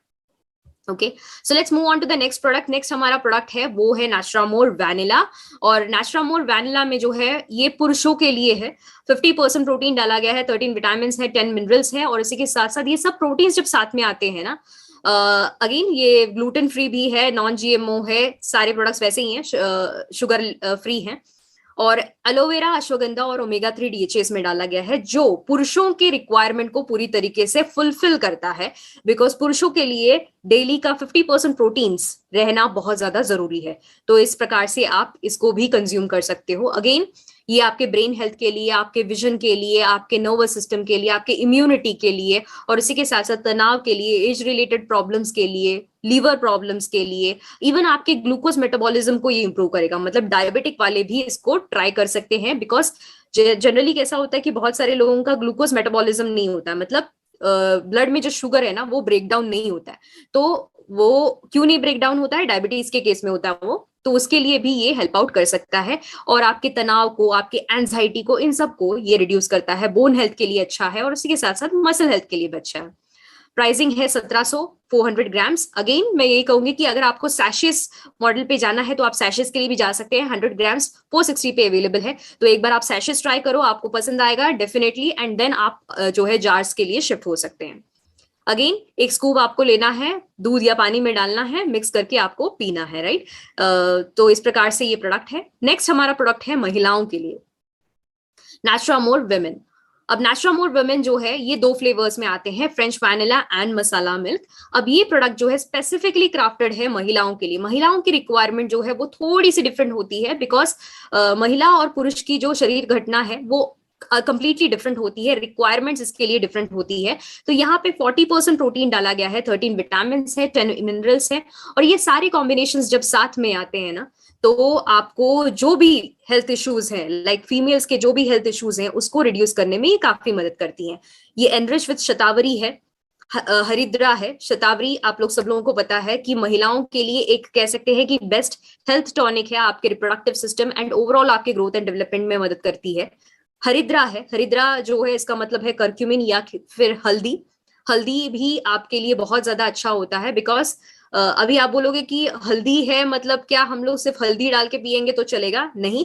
Okay, so let's move on to the next product. Next हमारा प्रोडक्ट है वो है नेचुरामोर वैनिला। और नेचुरामोर वैनिला में जो है ये पुरुषों के लिए है। 50% प्रोटीन डाला गया है, 13 विटामिन है, 10 मिनरल्स है, और इसी के साथ साथ ये सब प्रोटीन जब साथ में आते हैं ना, अगेन ये ग्लूटेन फ्री भी है, नॉन जीएमओ है, सारे प्रोडक्ट्स वैसे ही हैं, शुगर फ्री हैं, और एलोवेरा, अश्वगंधा और ओमेगा 3 डीएचए इसमें डाला गया है, जो पुरुषों के रिक्वायरमेंट को पूरी तरीके से फुलफिल करता है। बिकॉज पुरुषों के लिए डेली का 50% प्रोटीन्स रहना बहुत ज्यादा जरूरी है। तो इस प्रकार से आप इसको भी कंज्यूम कर सकते हो। अगेन ये आपके ब्रेन हेल्थ के लिए, आपके विजन के लिए, आपके नर्वस सिस्टम के लिए, आपके इम्यूनिटी के लिए, और इसी के साथ साथ तनाव के लिए, एज रिलेटेड प्रॉब्लम्स के लिए, लीवर प्रॉब्लम्स के लिए, इवन आपके ग्लूकोज मेटाबॉलिज्म को ये इंप्रूव करेगा। मतलब डायबिटिक वाले भी इसको ट्राई कर सकते हैं। बिकॉज जनरली कैसा होता है कि बहुत सारे लोगों का ग्लूकोज मेटाबॉलिज्म नहीं होता है, मतलब ब्लड में जो शुगर है ना वो ब्रेक डाउन नहीं होता है। तो वो क्यों नहीं ब्रेक डाउन होता है, डायबिटीज के केस में होता है वो, तो उसके लिए भी ये हेल्प आउट कर सकता है। और आपके तनाव को, आपके एंजाइटी को, इन सब को ये रिड्यूस करता है। बोन हेल्थ के लिए अच्छा है, और उसी के साथ साथ मसल हेल्थ के लिए भी अच्छा है। प्राइसिंग है 1700, 400 ग्राम्स। अगेन मैं यही कहूंगी कि अगर आपको सैशेस मॉडल पे जाना है तो आप सैशेस के लिए भी जा सकते हैं। 100 ग्राम्स 460 पे अवेलेबल है। तो एक बार आप सैशेस ट्राई करो, आपको पसंद आएगा डेफिनेटली, एंड देन आप जो है जार्स के लिए शिफ्ट हो सकते हैं। अगेन एक स्कूप आपको लेना है, दूध या पानी में डालना है, मिक्स करके आपको पीना है, राइट। तो इस प्रकार से ये प्रोडक्ट है। नेक्स्ट हमारा प्रोडक्ट है महिलाओं के लिए, नेचुरामोर वुमेन। अब नेचुरामोर वुमेन जो है ये 2 फ्लेवर्स में आते हैं, French vanilla and masala milk. अब ये प्रोडक्ट जो है स्पेसिफिकली क्राफ्टेड है महिलाओं के लिए। महिलाओं की रिक्वायरमेंट जो है वो थोड़ी सी डिफरेंट होती है, बिकॉज महिला और पुरुष की जो शरीर घटना है वो कंप्लीटली डिफरेंट होती है, रिक्वायरमेंट्स इसके लिए डिफरेंट होती है। तो यहाँ पे 40% प्रोटीन डाला गया है, 13 विटामिन है, 10 मिनरल्स है, और ये सारे कॉम्बिनेशंस जब साथ में आते हैं ना, तो आपको जो भी हेल्थ इश्यूज हैं, लाइक फीमेल्स के जो भी हेल्थ इश्यूज हैं, उसको रिड्यूस करने में ये काफी मदद करती हैं। ये एनरिच विद शतावरी है, हरिद्रा है। शतावरी आप लोग सब लोगों को पता है कि महिलाओं के लिए एक कह सकते हैं कि बेस्ट हेल्थ टॉनिक है, आपके रिप्रोडक्टिव सिस्टम एंड ओवरऑल आपके ग्रोथ एंड डेवलपमेंट में मदद करती है। हरिद्रा है, हरिद्रा जो है इसका मतलब है करक्यूमिन या फिर हल्दी। हल्दी भी आपके लिए बहुत ज्यादा अच्छा होता है, बिकॉज अभी आप बोलोगे कि हल्दी है मतलब क्या हम लोग सिर्फ हल्दी डाल के पियेंगे तो चलेगा? नहीं,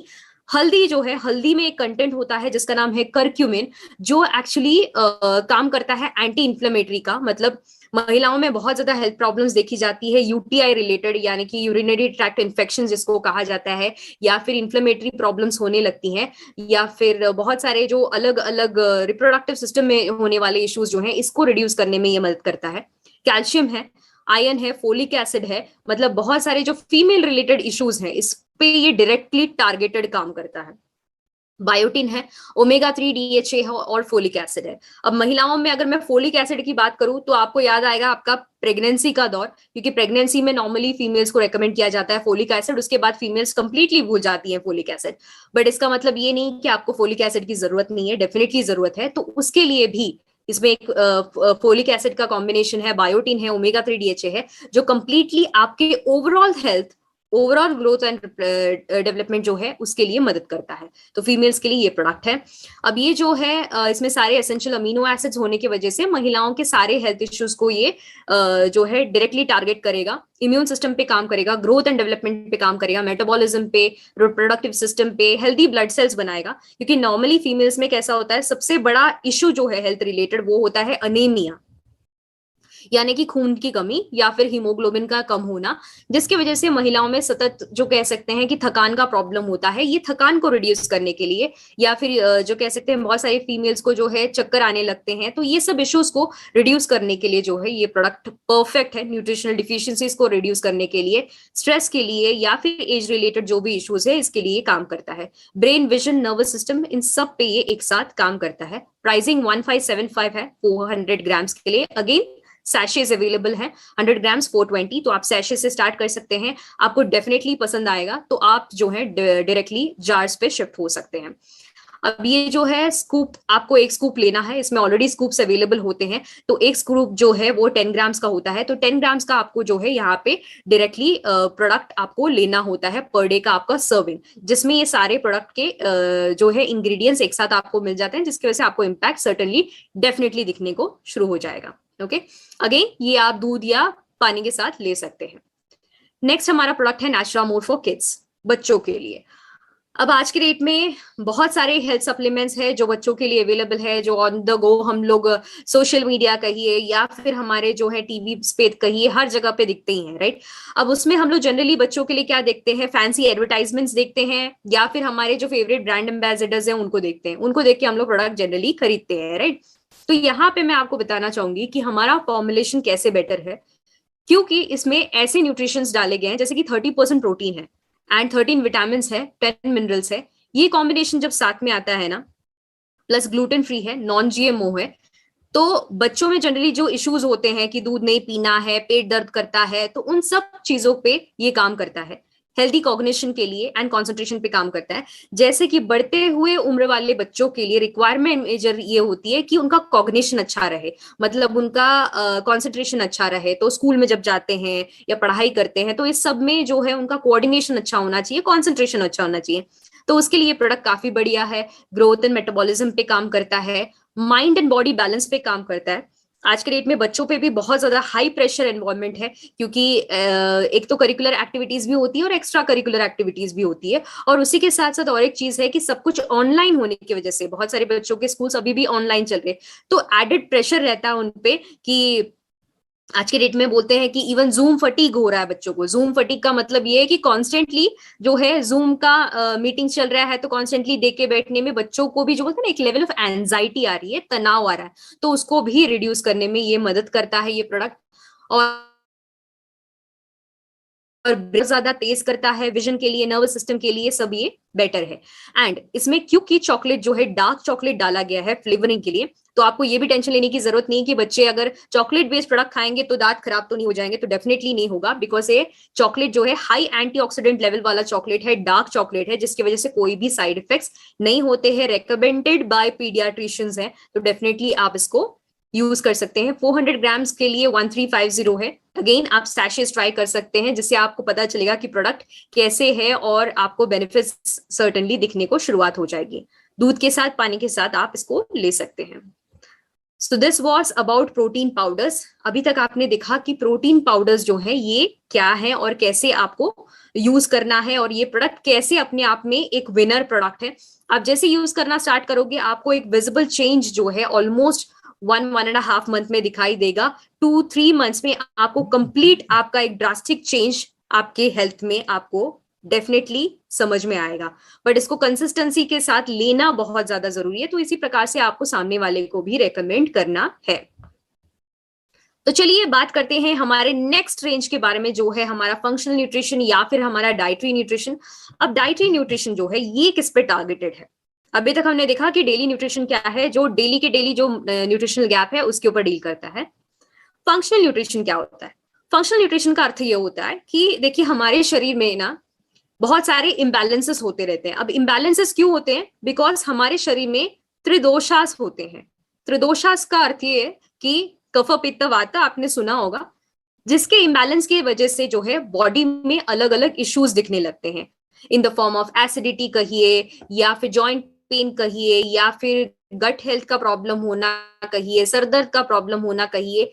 हल्दी जो है, हल्दी में एक कंटेंट होता है जिसका नाम है करक्यूमिन, जो एक्चुअली काम करता है एंटी इन्फ्लेमेटरी का। मतलब महिलाओं में बहुत ज्यादा हेल्थ प्रॉब्लम्स देखी जाती है, यूटीआई रिलेटेड, यानी कि यूरिनरी ट्रैक्ट इन्फेक्शन जिसको कहा जाता है, या फिर इन्फ्लेमेटरी प्रॉब्लम्स होने लगती हैं, या फिर बहुत सारे जो अलग अलग रिप्रोडक्टिव सिस्टम में होने वाले इश्यूज जो हैं, इसको रिड्यूस करने में ये मदद करता है। कैल्शियम है, आयरन है, फोलिक एसिड है, मतलब बहुत सारे जो फीमेल रिलेटेड इश्यूज हैं इस पे ये डायरेक्टली टारगेटेड काम करता है। बायोटिन है, ओमेगा 3 डीएचए है, और फोलिक एसिड है। अब महिलाओं में अगर मैं फोलिक एसिड की बात करूं तो आपको याद आएगा आपका प्रेगनेंसी का दौर, क्योंकि प्रेगनेंसी में नॉर्मली फीमेल्स को रेकमेंड किया जाता है फोलिक एसिड, उसके बाद फीमेल्स कंप्लीटली भूल जाती हैं फोलिक एसिड। बट इसका मतलब ये नहीं कि आपको फोलिक एसिड की जरूरत नहीं है, डेफिनेटली जरूरत है। तो उसके लिए भी इसमें एक फोलिक एसिड का कॉम्बिनेशन है, बायोटिन है, ओमेगा 3 डीएचए है, जो कंप्लीटली आपके overall health, overall growth and development जो है उसके लिए मदद करता है। तो फीमेल्स के लिए ये प्रोडक्ट है। अब ये जो है इसमें सारे एसेंशियल अमीनो एसिड्स होने की वजह से महिलाओं के सारे हेल्थ इश्यूज को ये जो है डायरेक्टली टारगेट करेगा, इम्यून सिस्टम पे काम करेगा, ग्रोथ एंड डेवलपमेंट पे काम करेगा, मेटाबॉलिज्म पे, रिप्रोडक्टिव सिस्टम पे, हेल्दी ब्लड सेल्स बनाएगा। क्योंकि नॉर्मली फीमेल्स में कैसा होता है, सबसे बड़ा इश्यू जो है हेल्थ रिलेटेड वो होता है अनीमिया, यानी कि खून की कमी या फिर हीमोग्लोबिन का कम होना, जिसकी वजह से महिलाओं में सतत जो कह सकते हैं कि थकान का प्रॉब्लम होता है। ये थकान को रिड्यूस करने के लिए, या फिर जो कह सकते हैं बहुत सारी फीमेल्स को जो है चक्कर आने लगते हैं, तो ये सब इश्यूज को रिड्यूस करने के लिए जो है ये प्रोडक्ट परफेक्ट है। न्यूट्रिशनल डिफिशियंसीज को रिड्यूस करने के लिए, स्ट्रेस के लिए, या फिर एज रिलेटेड जो भी इश्यूज है इसके लिए काम करता है। ब्रेन, विजन, नर्वस सिस्टम, इन सब पे ये एक साथ काम करता है। प्राइसिंग 1575 है 400 ग्राम्स के लिए। अगेन सैशेज अवेलेबल हैं, 100 ग्राम्स 420, तो आप सैशे से स्टार्ट कर सकते हैं। आपको डेफिनेटली पसंद आएगा तो आप जो है डायरेक्टली जार्स पे शिफ्ट हो सकते हैं। अब ये जो है स्कूप, आपको एक स्कूप लेना है, इसमें ऑलरेडी स्कूप्स अवेलेबल होते हैं, तो एक स्कूप जो है वो 10 ग्राम्स का होता है, तो 10 ग्राम्स का आपको जो है यहाँ पे डायरेक्टली प्रोडक्ट आपको लेना होता है पर डे का आपका सर्विंग, जिसमें ये सारे प्रोडक्ट के जो है इंग्रेडिएंट्स एक साथ आपको मिल जाते हैं, जिसकी वजह से आपको इम्पैक्ट सर्टेनली डेफिनेटली दिखने को शुरू हो जाएगा। ओके, अगेन ये आप दूध या पानी के साथ ले सकते हैं। नेक्स्ट हमारा प्रोडक्ट है नेचुरामोर फॉर किड्स, बच्चों के लिए। अब आज के डेट में बहुत सारे हेल्थ सप्लीमेंट्स है जो बच्चों के लिए अवेलेबल है, जो ऑन द गो हम लोग सोशल मीडिया कहिए या फिर हमारे जो है टीवी पे कहिए, हर जगह पे दिखते ही हैं, राइट। अब उसमें हम लोग जनरली बच्चों के लिए क्या देखते हैं, फैंसी एडवर्टाइजमेंट्स देखते हैं या फिर हमारे जो फेवरेट ब्रांड एम्बेसडर्स हैं उनको देखते हैं, उनको देख के हम लोग प्रोडक्ट जनरली खरीदते हैं, राइट। तो यहाँ पे मैं आपको बताना चाहूंगी कि हमारा फॉर्मुलेशन कैसे बेटर है, क्योंकि इसमें ऐसे न्यूट्रिशंस डाले गए हैं जैसे कि 30% प्रोटीन है एंड 13 विटामिन है, 10 मिनरल्स है। ये कॉम्बिनेशन जब साथ में आता है ना, प्लस ग्लूटेन फ्री है, नॉन जीएमओ है, तो बच्चों में जनरली जो इश्यूज होते हैं कि दूध नहीं पीना है, पेट दर्द करता है, तो उन सब चीजों पे ये काम करता है। हेल्दी कॉग्निशन के लिए एंड कॉन्सेंट्रेशन पे काम करता है। जैसे कि बढ़ते हुए उम्र वाले बच्चों के लिए रिक्वायरमेंट मेजर ये होती है कि उनका कॉग्निशन अच्छा रहे, मतलब उनका कॉन्सेंट्रेशन अच्छा रहे, तो स्कूल में जब जाते हैं या पढ़ाई करते हैं तो इस सब में जो है उनका कोऑर्डिनेशन अच्छा होना चाहिए, कॉन्सेंट्रेशन अच्छा होना चाहिए। तो उसके लिए प्रोडक्ट काफी बढ़िया है, ग्रोथ एंड मेटाबॉलिज्म पे काम करता है, माइंड एंड बॉडी बैलेंस पे काम करता है। आज के डेट में बच्चों पे भी बहुत ज्यादा हाई प्रेशर एनवायरनमेंट है, क्योंकि एक तो करिकुलर एक्टिविटीज भी होती है और एक्स्ट्रा करिकुलर एक्टिविटीज भी होती है, और उसी के साथ साथ और एक चीज है कि सब कुछ ऑनलाइन होने की वजह से बहुत सारे बच्चों के स्कूल्स अभी भी ऑनलाइन चल रहे, तो एडेड प्रेशर रहता है उनपे कि आज के डेट में बोलते हैं कि इवन जूम फटीग हो रहा है बच्चों को। जूम फटीग का मतलब ये है कि कॉन्स्टेंटली जो है जूम का मीटिंग चल रहा है, तो कॉन्स्टेंटली देख के बैठने में बच्चों को भी जो बोलते हैं ना एक लेवल ऑफ एंजाइटी आ रही है, तनाव आ रहा है, तो उसको भी रिड्यूस करने में ये मदद करता है ये प्रोडक्ट। और ज्यादा तेज करता है, विजन के लिए, नर्वस सिस्टम के लिए सब ये बेटर है। एंड इसमें क्योंकि चॉकलेट जो है डार्क चॉकलेट डाला गया है फ्लेवरिंग के लिए, तो आपको ये भी टेंशन लेने की जरूरत नहीं कि बच्चे अगर चॉकलेट बेस्ड प्रोडक्ट खाएंगे तो दांत खराब तो नहीं हो जाएंगे, तो डेफिनेटली नहीं होगा, बिकॉज ये चॉकलेट जो है हाई एंटीऑक्सीडेंट लेवल वाला चॉकलेट है, डार्क चॉकलेट है, जिसकी वजह से कोई भी साइड इफेक्ट्स नहीं होते हैं, रिकमेंडेड बाय पीडियाट्रिशियंस है, तो डेफिनेटली आप इसको यूज कर सकते हैं। 400 ग्राम्स के लिए 1350 है। अगेन आप सैशेस ट्राई कर सकते हैं, जिससे आपको पता चलेगा कि प्रोडक्ट कैसे है और आपको बेनिफिट्स सर्टेनली दिखने को शुरुआत हो जाएगी। दूध के साथ, पानी के साथ आप इसको ले सकते हैं। So this was about protein powders. अभी तक आपने देखा कि प्रोटीन पाउडर्स जो है ये क्या है और कैसे आपको यूज करना है, और ये प्रोडक्ट कैसे अपने आप में एक विनर प्रोडक्ट है। आप जैसे यूज करना स्टार्ट करोगे आपको एक विजिबल चेंज जो है ऑलमोस्ट 1.5 मंथ में दिखाई देगा। 2-3 मंथ्स में आपको कंप्लीट आपका एक ड्रास्टिक चेंज आपके हेल्थ में आपको डेफिनेटली समझ में आएगा। बट इसको कंसिस्टेंसी के साथ लेना बहुत ज्यादा जरूरी है, तो इसी प्रकार से आपको सामने वाले को भी रेकमेंड करना है। तो चलिए बात करते हैं हमारे नेक्स्ट रेंज के बारे में, जो है हमारा फंक्शनल न्यूट्रिशन या फिर हमारा डाइटरी न्यूट्रिशन। अब डाइटरी न्यूट्रिशन जो है ये किस पे टारगेटेड है? अभी तक हमने देखा कि डेली न्यूट्रिशन क्या है, जो डेली के डेली जो न्यूट्रिशनल गैप है उसके ऊपर डील करता है। फंक्शनल न्यूट्रिशन क्या होता है? फंक्शनल न्यूट्रिशन का अर्थ ये होता है कि देखिए हमारे शरीर में ना बहुत सारे इम्बैलेंसेस होते रहते हैं। अब इम्बैलेंसेस क्यों होते हैं? बिकॉज हमारे शरीर में त्रिदोषास होते हैं। त्रिदोषास का अर्थ ये है कि कफ पित्त वात, आपने सुना होगा, जिसके इम्बैलेंस की वजह से जो है बॉडी में अलग अलग इश्यूज दिखने लगते हैं, in the form of acidity कहिए, या फिर जॉइंट पेन कहिए, या फिर गट हेल्थ का प्रॉब्लम होना कहिए, सर दर्द का प्रॉब्लम होना कहिए।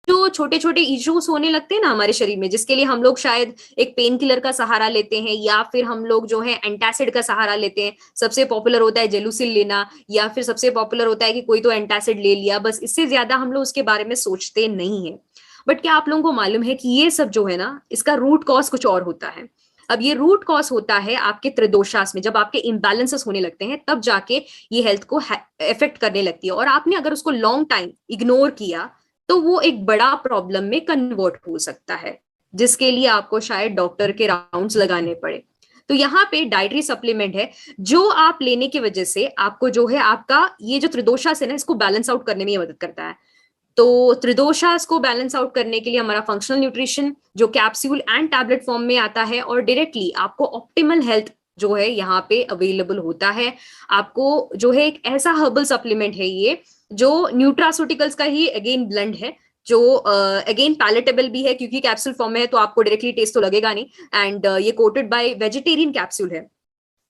जो छोटे छोटे इश्यूज होने लगते हैं ना हमारे शरीर में, जिसके लिए हम लोग शायद एक पेन किलर का सहारा लेते हैं, या फिर हम लोग जो है एंटासिड का सहारा लेते हैं। सबसे पॉपुलर होता है जेलुसिल लेना, या फिर सबसे पॉपुलर होता है कि कोई तो एंटासिड ले लिया, बस इससे ज्यादा हम लोग उसके बारे में सोचते नहीं है। बट क्या आप लोगों को मालूम है कि ये सब जो है ना, इसका रूट कॉज कुछ और होता है। अब ये रूट कॉज होता है आपके त्रिदोषास में। जब आपके इम्बैलेंसेस होने लगते हैं तब जाके ये हेल्थ को इफेक्ट करने लगती है, और आपने अगर उसको लॉन्ग टाइम इग्नोर किया तो वो एक बड़ा प्रॉब्लम में कन्वर्ट हो सकता है, जिसके लिए आपको शायद डॉक्टर के राउंड्स लगाने पड़े। तो यहाँ पे डाइटरी सप्लीमेंट है जो आप लेने की वजह से आपको जो है आपका ये जो त्रिदोषास है ना, इसको बैलेंस आउट करने में मदद करता है। तो त्रिदोषास को बैलेंस आउट करने के लिए हमारा फंक्शनल न्यूट्रिशन जो कैप्सूल एंड टैबलेट फॉर्म में आता है, और डायरेक्टली आपको ऑप्टिमल हेल्थ जो है यहाँ पे अवेलेबल होता है आपको। जो है एक ऐसा हर्बल सप्लीमेंट है ये, जो न्यूट्रास्यूटिकल्स का ही अगेन ब्लेंड है, जो अगेन पैलेटेबल भी है, क्योंकि कैप्सूल फॉर्म में है तो आपको डायरेक्टली टेस्ट तो लगेगा नहीं। एंड ये कोटेड बाय वेजिटेरियन कैप्सूल है।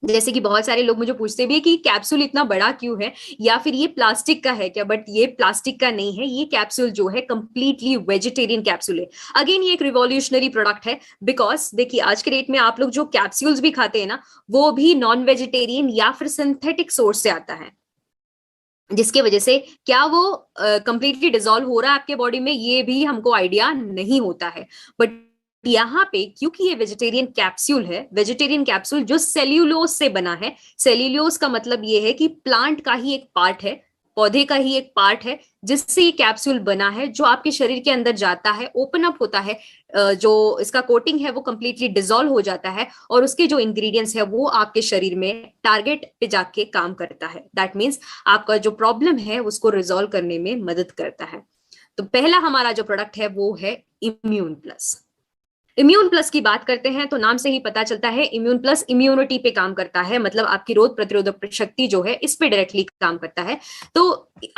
जैसे कि बहुत सारे लोग मुझे पूछते भी है कि कैप्सूल इतना बड़ा क्यों है, या फिर ये प्लास्टिक का है क्या, बट ये प्लास्टिक का नहीं है। ये कैप्सूल जो है कंप्लीटली वेजिटेरियन कैप्सूल है। अगेन ये एक रिवॉल्यूशनरी प्रोडक्ट है, बिकॉज देखिए आज के डेट में आप लोग जो कैप्सूल्स भी खाते हैं ना, वो भी नॉन वेजिटेरियन या फिर सिंथेटिक सोर्स से आता है, जिसकी वजह से क्या वो कंप्लीटली डिसॉल्व हो रहा है आपके बॉडी में, ये भी हमको आइडिया नहीं होता है। बट यहाँ पे क्योंकि ये वेजिटेरियन कैप्सूल है, वेजिटेरियन कैप्सूल जो सेल्यूलोज से बना है, सेल्यूलोज का मतलब ये है कि प्लांट का ही एक पार्ट है, पौधे का ही एक पार्ट है, जिससे ये कैप्सूल बना है, जो आपके शरीर के अंदर जाता है, ओपन अप होता है, जो इसका कोटिंग है वो कंप्लीटली डिसॉल्व हो जाता है, और उसके जो इंग्रेडिएंट्स है वो आपके शरीर में टारगेट पे जाके काम करता है। दैट मीन्स आपका जो प्रॉब्लम है उसको रिजॉल्व करने में मदद करता है। तो पहला हमारा जो प्रोडक्ट है वो है इम्यून प्लस। इम्यून प्लस की बात करते हैं तो नाम से ही पता चलता है, इम्यून प्लस इम्यूनिटी पे काम करता है, मतलब आपकी रोग प्रतिरोधक शक्ति जो है इस पे डायरेक्टली काम करता है। तो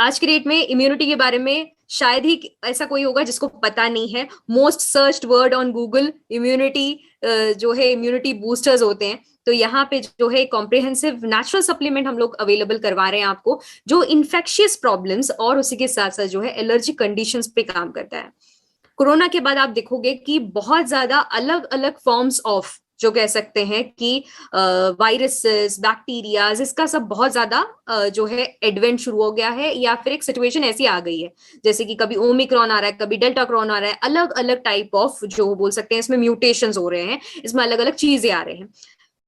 आज के डेट में इम्यूनिटी के बारे में शायद ही ऐसा कोई होगा जिसको पता नहीं है। Most searched word on Google immunity, जो है इम्यूनिटी बूस्टर्स होते हैं। तो यहाँ पे जो है कॉम्प्रिहेंसिव नेचुरल सप्लीमेंट हम लोग अवेलेबल करवा रहे हैं आपको, जो इन्फेक्शियस प्रॉब्लम्स और उसी के साथ साथ जो है एलर्जिक कंडीशंस पे काम करता है। कोरोना के बाद आप देखोगे कि बहुत ज्यादा अलग अलग फॉर्म्स ऑफ, जो कह सकते हैं कि वायरसेस, बैक्टीरियाज, इसका सब बहुत ज्यादा जो है एडवेंट शुरू हो गया है, या फिर एक सिचुएशन ऐसी आ गई है जैसे कि कभी ओमिक्रॉन आ रहा है, कभी डेल्टा क्रॉन आ रहा है, अलग अलग टाइप ऑफ जो बोल सकते हैं इसमें म्यूटेशंस हो रहे हैं, इसमें अलग अलग चीजें आ रहे हैं।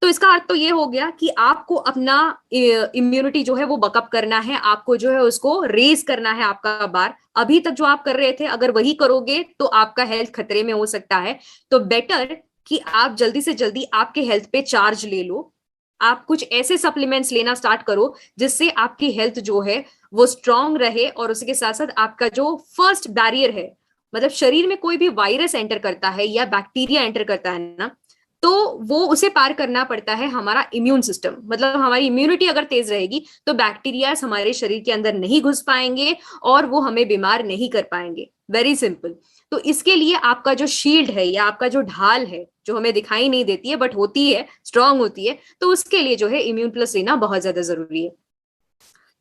तो इसका अर्थ तो ये हो गया कि आपको अपना इम्यूनिटी जो है वो बकअप करना है, आपको जो है उसको रेज करना है आपका बार। अभी तक जो आप कर रहे थे अगर वही करोगे तो आपका हेल्थ खतरे में हो सकता है। तो बेटर कि आप जल्दी से जल्दी आपके हेल्थ पे चार्ज ले लो, आप कुछ ऐसे सप्लीमेंट्स लेना स्टार्ट करो जिससे आपकी हेल्थ जो है वो स्ट्रांग रहे, और उसके साथ साथ आपका जो फर्स्ट बैरियर है, मतलब शरीर में कोई भी वायरस एंटर करता है या बैक्टीरिया एंटर करता है ना, तो वो उसे पार करना पड़ता है हमारा इम्यून सिस्टम। मतलब हमारी इम्यूनिटी अगर तेज रहेगी तो बैक्टीरिया हमारे शरीर के अंदर नहीं घुस पाएंगे और वो हमें बीमार नहीं कर पाएंगे। Very simple. तो इसके लिए आपका जो शील्ड है या आपका जो ढाल है, जो हमें दिखाई नहीं देती है बट होती है, स्ट्रांग होती है, तो उसके लिए जो है इम्यून प्लस लेना बहुत ज्यादा जरूरी है।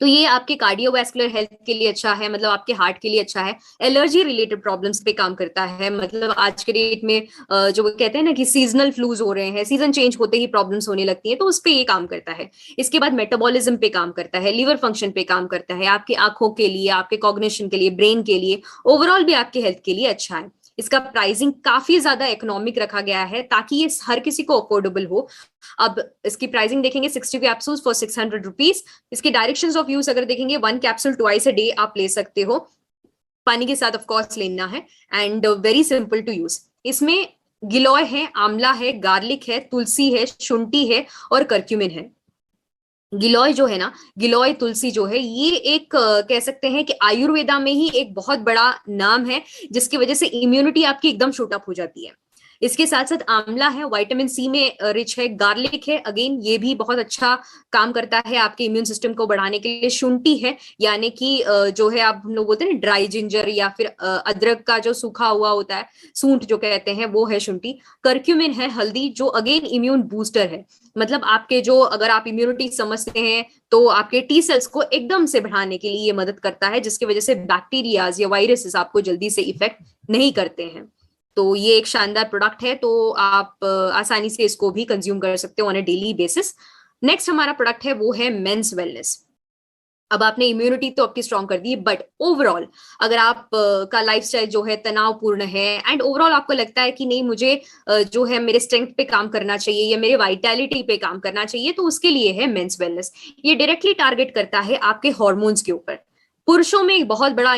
तो ये आपके कार्डियोवैस्कुलर हेल्थ के लिए अच्छा है, मतलब आपके हार्ट के लिए अच्छा है। एलर्जी रिलेटेड प्रॉब्लम्स पे काम करता है, मतलब आज के डेट में जो कहते हैं ना कि सीजनल फ्लूज हो रहे हैं, सीजन चेंज होते ही प्रॉब्लम्स होने लगती है, तो उस पे ये काम करता है। इसके बाद मेटाबॉलिज्म पे काम करता है, लिवर फंक्शन पे काम करता है, आपकी आंखों के लिए, आपके कॉग्निशन के लिए, ब्रेन के लिए, ओवरऑल भी आपके हेल्थ के लिए अच्छा है। इसका प्राइसिंग काफी ज्यादा इकोनॉमिक रखा गया है ताकि ये हर किसी को अफोर्डेबल हो। अब इसकी प्राइसिंग देखेंगे 60 कैप्सूल्स फॉर 600 रुपीज। इसके डायरेक्शंस ऑफ यूज अगर देखेंगे, 1 कैप्सूल ट्वाइस अ डे आप ले सकते हो, पानी के साथ ऑफ कोर्स लेना है, and very simple to use. इसमें गिलोय है, आंवला है, गार्लिक है, तुलसी है, शुंठी है और करक्यूमिन है। गिलोय जो है ना, गिलोय तुलसी जो है, ये एक कह सकते हैं कि आयुर्वेदा में ही एक बहुत बड़ा नाम है, जिसकी वजह से इम्यूनिटी आपकी एकदम शूट अप हो जाती है। इसके साथ साथ आंवला है, विटामिन सी में रिच है, गार्लिक है, अगेन ये भी बहुत अच्छा काम करता है आपके इम्यून सिस्टम को बढ़ाने के लिए। शुंठी है, यानी कि जो है आप हम लोग बोलते हैं ना ड्राई जिंजर, या फिर अदरक का जो सूखा हुआ होता है, सूंठ जो कहते हैं, वो है शुंठी। करक्यूमिन है, हल्दी, जो अगेन इम्यून बूस्टर है, मतलब आपके जो, अगर आप इम्यूनिटी समझते हैं तो आपके टी सेल्स को एकदम से बढ़ाने के लिए ये मदद करता है, जिसकी वजह से बैक्टीरियाज या वायरसेस आपको जल्दी से इफेक्ट नहीं करते हैं। तो ये एक शानदार प्रोडक्ट है, तो आप आसानी से इसको भी कंज्यूम कर सकते हो on a daily basis. Next हमारा प्रोडक्ट है वो है मेंस वेलनेस। अब आपने इम्यूनिटी तो आपकी स्ट्रांग कर दी, बट ओवरऑल अगर आप का लाइफस्टाइल जो है तनावपूर्ण है, एंड ओवरऑल आपको लगता है कि नहीं मुझे जो है मेरे स्ट्रेंथ पे काम करना चाहिए या मेरे वाइटैलिटी पे काम करना चाहिए, तो उसके लिए है मेंस वेलनेस। ये डायरेक्टली टारगेट करता है आपके हॉर्मोन्स के ऊपर। पुरुषों में एक बहुत बड़ा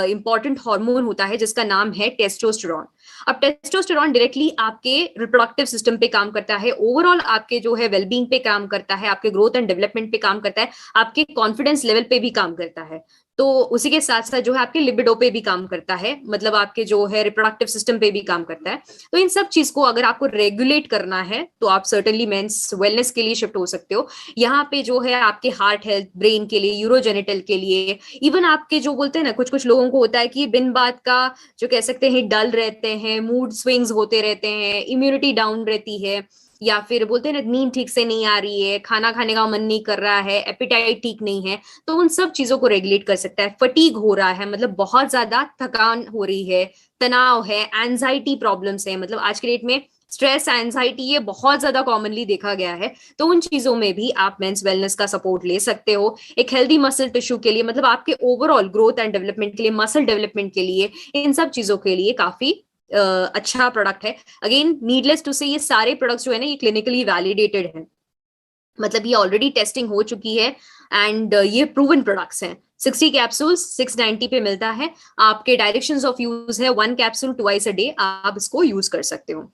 इंपॉर्टेंट हार्मोन होता है जिसका नाम है टेस्टोस्टेरोन। अब टेस्टोस्टेरॉन डायरेक्टली आपके रिप्रोडक्टिव सिस्टम पे काम करता है, ओवरऑल आपके जो है वेलबींग पे काम करता है, आपके ग्रोथ एंड डेवलपमेंट पे काम करता है, आपके कॉन्फिडेंस लेवल पे भी काम करता है। तो उसी के साथ साथ जो है आपके लिबिडो पे भी काम करता है, मतलब आपके जो है रिप्रोडक्टिव सिस्टम पे भी काम करता है। तो इन सब चीज को अगर आपको रेगुलेट करना है तो आप सर्टेनली मेंस वेलनेस के लिए शिफ्ट हो सकते हो। यहाँ पे जो है आपके हार्ट हेल्थ, ब्रेन के लिए, यूरोजेनिटल के लिए, इवन आपके जो बोलते हैं ना, कुछ कुछ लोगों को होता है कि बिन बात का जो कह सकते हैं डल रहते हैं, मूड स्विंग्स होते रहते हैं, इम्यूनिटी डाउन रहती है, या फिर बोलते हैं ना नींद ठीक से नहीं आ रही है, खाना खाने का मन नहीं कर रहा है, एपिटाइट ठीक नहीं है, तो उन सब चीजों को रेगुलेट कर सकता है। फटीग हो रहा है, मतलब बहुत ज्यादा थकान हो रही है, तनाव है, एंजाइटी प्रॉब्लम्स है, मतलब आज के डेट में स्ट्रेस, एंजाइटी ये बहुत ज्यादा कॉमनली देखा गया है। तो उन चीजों में भी आप मेंस वेलनेस का सपोर्ट ले सकते हो। एक हेल्दी मसल टिश्यू के लिए, मतलब आपके ओवरऑल ग्रोथ एंड डेवलपमेंट के लिए, मसल डेवलपमेंट के लिए, इन सब चीजों के लिए काफी अच्छा प्रोडक्ट है। अगेन नीडलेस टू से ये सारे प्रोडक्ट्स जो है ना ये क्लिनिकली वैलिडेटेड है, मतलब ये ऑलरेडी टेस्टिंग हो चुकी है एंड ये प्रूवन प्रोडक्ट्स हैं। 60 कैप्सूल्स 690 पे मिलता है। आपके डायरेक्शंस ऑफ यूज है 1 कैप्सूल ट्वाइस अ डे, आप इसको यूज कर सकते हो।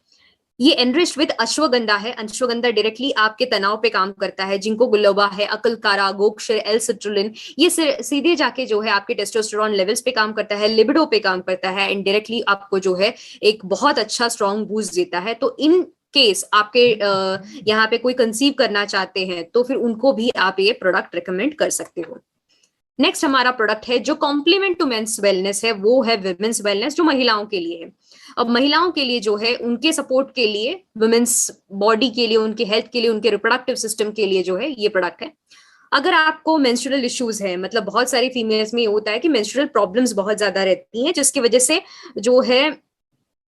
ये एनरिच्ड विद अश्वगंधा है। अश्वगंधा डायरेक्टली आपके तनाव पे काम करता है। जिंको बिलोबा है, अकलकारा, गोक्षर, एल सिट्रुलिन, ये सीधे जाके जो है आपके टेस्टोस्टेरॉन लेवल्स पे काम करता है, लिबिडो पे काम करता है एंड डायरेक्टली आपको जो है एक बहुत अच्छा स्ट्रॉन्ग बूस्ट देता है। तो इन केस आपके यहाँ पे कोई कंसीव करना चाहते हैं तो फिर उनको भी आप ये प्रोडक्ट रिकमेंड कर सकते हो। नेक्स्ट हमारा प्रोडक्ट है जो कॉम्प्लीमेंट टू मेंस वेलनेस है, वो है विमेंस वेलनेस, जो महिलाओं के लिए है। अब महिलाओं के लिए जो है उनके सपोर्ट के लिए, वुमेन्स बॉडी के लिए, उनके हेल्थ के लिए, उनके रिप्रोडक्टिव सिस्टम के लिए जो है ये प्रोडक्ट है। अगर आपको मेंस्ट्रुअल इश्यूज है, मतलब बहुत सारी फीमेल्स में ये होता है कि मेंस्ट्रुअल प्रॉब्लम्स बहुत ज्यादा रहती हैं, जिसकी वजह से जो है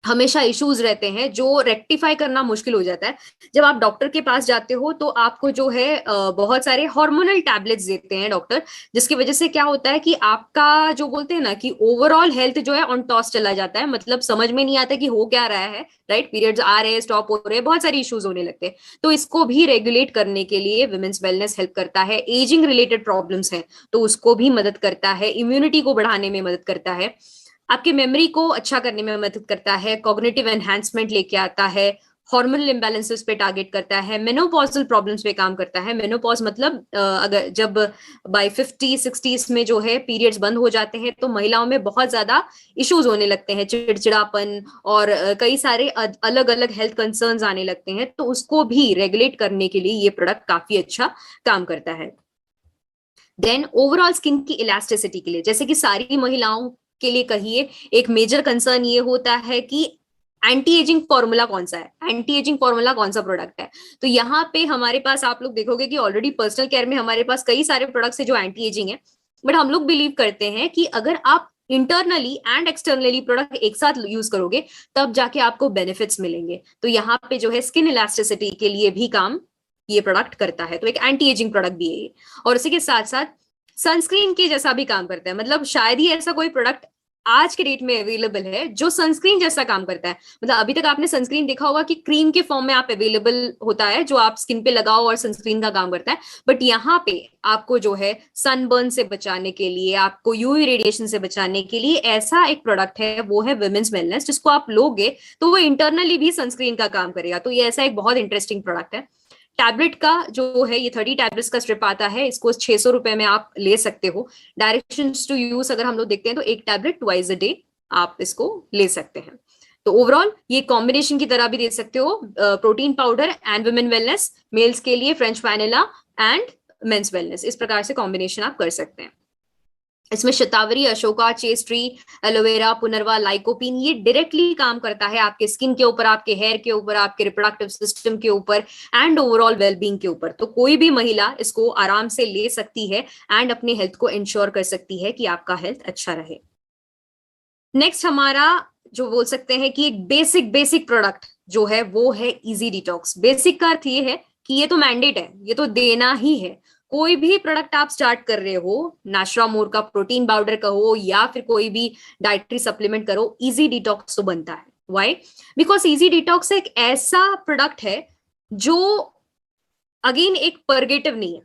हमेशा इश्यूज रहते हैं जो रेक्टिफाई करना मुश्किल हो जाता है। जब आप डॉक्टर के पास जाते हो तो आपको जो है बहुत सारे हार्मोनल टैबलेट्स देते हैं डॉक्टर, जिसकी वजह से क्या होता है कि आपका जो बोलते हैं ना कि ओवरऑल हेल्थ जो है ऑन टॉस चला जाता है, मतलब समझ में नहीं आता कि हो क्या रहा है, राइट? पीरियड्स आ रहे हैं, स्टॉप हो रहे हैं, बहुत सारी इश्यूज होने लगते हैं। तो इसको भी रेगुलेट करने के लिए विमेंस वेलनेस हेल्प करता है। एजिंग रिलेटेड प्रॉब्लम्स हैं तो उसको भी मदद करता है, इम्यूनिटी को बढ़ाने में मदद करता है, आपके मेमोरी को अच्छा करने में मदद करता है, कॉग्निटिव एनहांसमेंट लेके आता है, हार्मोनल इम्बैलेंसेस पे टारगेट करता है, मेनोपॉजल प्रॉब्लम्स पे काम करता है। मेनोपॉज मतलब अगर जब बाय 50-60s में जो है पीरियड्स बंद हो जाते हैं तो महिलाओं में बहुत ज्यादा इश्यूज होने लगते हैं, चिड़चिड़ापन और कई सारे अलग अलग हेल्थ कंसर्न्स आने लगते हैं। तो उसको भी रेगुलेट करने के लिए ये प्रोडक्ट काफी अच्छा काम करता है। देन ओवरऑल स्किन की इलास्टिसिटी के लिए, जैसे कि सारी महिलाओं के लिए कहिए, एक मेजर कंसर्न ये होता है कि एंटी एजिंग फॉर्मूला कौन सा है, एंटी एजिंग फॉर्मूला कौन सा प्रोडक्ट है। तो यहाँ पे हमारे पास आप लोग देखोगे कि ऑलरेडी पर्सनल केयर में हमारे पास कई सारे प्रोडक्ट्स है जो एंटी एजिंग है, बट हम लोग बिलीव करते हैं कि अगर आप इंटरनली एंड एक्सटर्नली प्रोडक्ट एक साथ यूज करोगे तब जाके आपको बेनिफिट्स मिलेंगे। तो यहाँ पे जो है स्किन इलास्टिसिटी के लिए भी काम ये प्रोडक्ट करता है, तो एक एंटी एजिंग प्रोडक्ट भी है ये। और उसी के साथ साथ सनस्क्रीन के जैसा भी काम करता है, मतलब शायद ही ऐसा कोई प्रोडक्ट आज के डेट में अवेलेबल है जो सनस्क्रीन जैसा काम करता है। मतलब अभी तक आपने सनस्क्रीन देखा होगा कि क्रीम के फॉर्म में आप अवेलेबल होता है जो आप स्किन पे लगाओ और सनस्क्रीन का काम करता है, बट यहाँ पे आपको जो है सनबर्न से बचाने के लिए, आपको यूवी रेडिएशन से बचाने के लिए ऐसा एक प्रोडक्ट है, वो है विमेंस वेलनेस, जिसको आप लोगे तो वो इंटरनली भी सनस्क्रीन का काम करेगा। तो ये ऐसा एक बहुत इंटरेस्टिंग प्रोडक्ट है। टैबलेट का जो है ये 30 टैबलेट्स का स्ट्रिप आता है, इसको 600 रुपए में आप ले सकते हो। डायरेक्शंस टू यूज अगर हम लोग देखते हैं तो एक टैबलेट ट्वाइस अ डे आप इसको ले सकते हैं। तो ओवरऑल ये कॉम्बिनेशन की तरह भी दे सकते हो, protein powder and women wellness, males के लिए French vanilla and men's wellness, इस प्रकार से कॉम्बिनेशन आप कर सकते हैं। इसमें शतावरी, अशोका, चेस्ट्री, एलोवेरा, पुनर्वा, लाइकोपिन, ये डायरेक्टली काम करता है आपके स्किन के ऊपर, आपके हेयर के ऊपर, आपके रिप्रोडक्टिव सिस्टम के ऊपर एंड ओवरऑल वेलबींग के ऊपर। तो कोई भी महिला इसको आराम से ले सकती है एंड अपने हेल्थ को इंश्योर कर सकती है कि आपका हेल्थ अच्छा रहे। नेक्स्ट हमारा जो बोल सकते हैं कि एक बेसिक प्रोडक्ट जो है वो है इजी डिटॉक्स। बेसिक का अर्थ ये है कि ये तो मैंडेट है, ये तो देना ही है। कोई भी प्रोडक्ट आप स्टार्ट कर रहे हो, नाश्रामोर का प्रोटीन पाउडर का हो या फिर कोई भी डाइटरी सप्लीमेंट करो, इजी डिटॉक्स तो बनता है। व्हाई? बिकॉज इजी डिटॉक्स एक ऐसा प्रोडक्ट है जो अगेन एक पर्गेटिव नहीं है।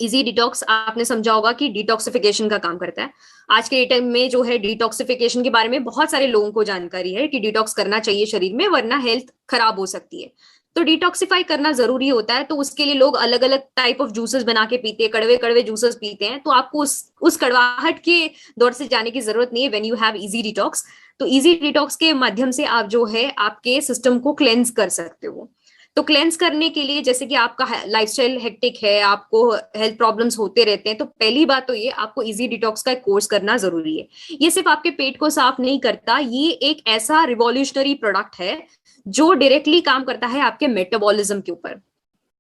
इजी डिटॉक्स आपने समझा होगा कि डिटॉक्सिफिकेशन का काम करता है। आज के टाइम में जो है डिटॉक्सिफिकेशन के बारे में बहुत सारे लोगों को जानकारी है कि डिटॉक्स करना चाहिए शरीर में, वरना हेल्थ खराब हो सकती है। तो डिटॉक्सिफाई करना जरूरी होता है, तो उसके लिए लोग अलग अलग टाइप ऑफ जूसेस बना के पीते हैं, कड़वे कड़वे जूसेस पीते हैं। तो आपको उस कड़वाहट के दौर से जाने की जरूरत नहीं है when you have easy detox. तो इजी डिटॉक्स के माध्यम से आप जो है आपके सिस्टम को क्लेंस कर सकते हो। तो क्लेंस करने के लिए, जैसे कि आपका लाइफस्टाइल हेक्टिक है, आपको हेल्थ प्रॉब्लम्स होते रहते हैं, तो पहली बात तो ये आपको इजी डिटॉक्स का एक कोर्स करना जरूरी है। ये सिर्फ आपके पेट को साफ नहीं करता, ये एक ऐसा रिवॉल्यूशनरी प्रोडक्ट है जो डायरेक्टली काम करता है आपके मेटाबॉलिज्म के ऊपर।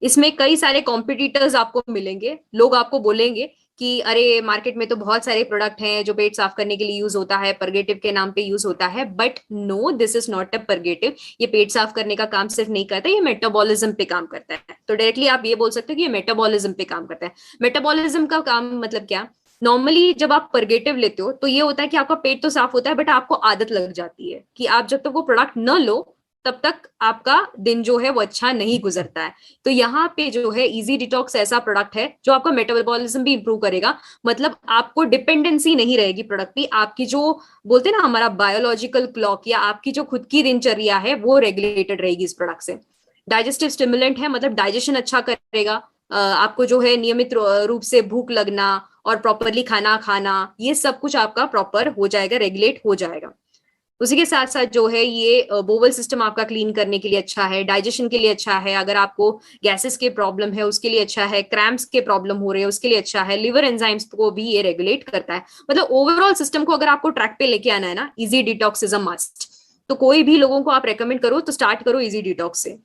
इसमें कई सारे कॉम्पिटिटर्स आपको मिलेंगे, लोग आपको बोलेंगे कि अरे मार्केट में तो बहुत सारे प्रोडक्ट हैं जो पेट साफ करने के लिए यूज होता है, परगेटिव के नाम पे यूज होता है, but no, this is not a purgative. ये पेट साफ करने का काम सिर्फ नहीं करता, ये मेटाबॉलिज्म पे काम करता है। तो डायरेक्टली आप ये बोल सकते हो कि ये मेटाबॉलिज्म पे काम करता है। मेटाबॉलिज्म का काम मतलब क्या? नॉर्मली जब आप परगेटिव लेते हो तो ये होता है कि आपका पेट तो साफ होता है, बट आपको आदत लग जाती है कि आप जब तक वो प्रोडक्ट न लो तब तक आपका दिन जो है वो अच्छा नहीं गुजरता है। तो यहाँ पे जो है इजी डिटॉक्स ऐसा प्रोडक्ट है जो आपका मेटाबॉलिज्म भी इंप्रूव करेगा। मतलब आपको डिपेंडेंसी नहीं रहेगी प्रोडक्ट पे, आपकी जो बोलते हैं ना हमारा बायोलॉजिकल क्लॉक या आपकी जो खुद की दिनचर्या है वो रेगुलेटेड रहेगी इस प्रोडक्ट से। डाइजेस्टिव स्टिमुलेंट है, मतलब डाइजेशन अच्छा करेगा। आपको जो है नियमित रूप से भूख लगना और प्रॉपरली खाना खाना, ये सब कुछ आपका प्रॉपर हो जाएगा, रेगुलेट हो जाएगा। उसी के साथ साथ जो है ये बोवल सिस्टम आपका क्लीन करने के लिए अच्छा है, डाइजेशन के लिए अच्छा है, अगर आपको गैसेस के प्रॉब्लम है उसके लिए अच्छा है, क्रैम्प्स के प्रॉब्लम हो रहे हैं उसके लिए अच्छा है, लिवर एंजाइम्स को भी ये रेगुलेट करता है। मतलब ओवरऑल सिस्टम को अगर आपको ट्रैक पे लेके आना है ना, easy detox is a must. तो कोई भी लोगों को आप रेकमेंड करो तो स्टार्ट करो इजी डिटॉक्स से।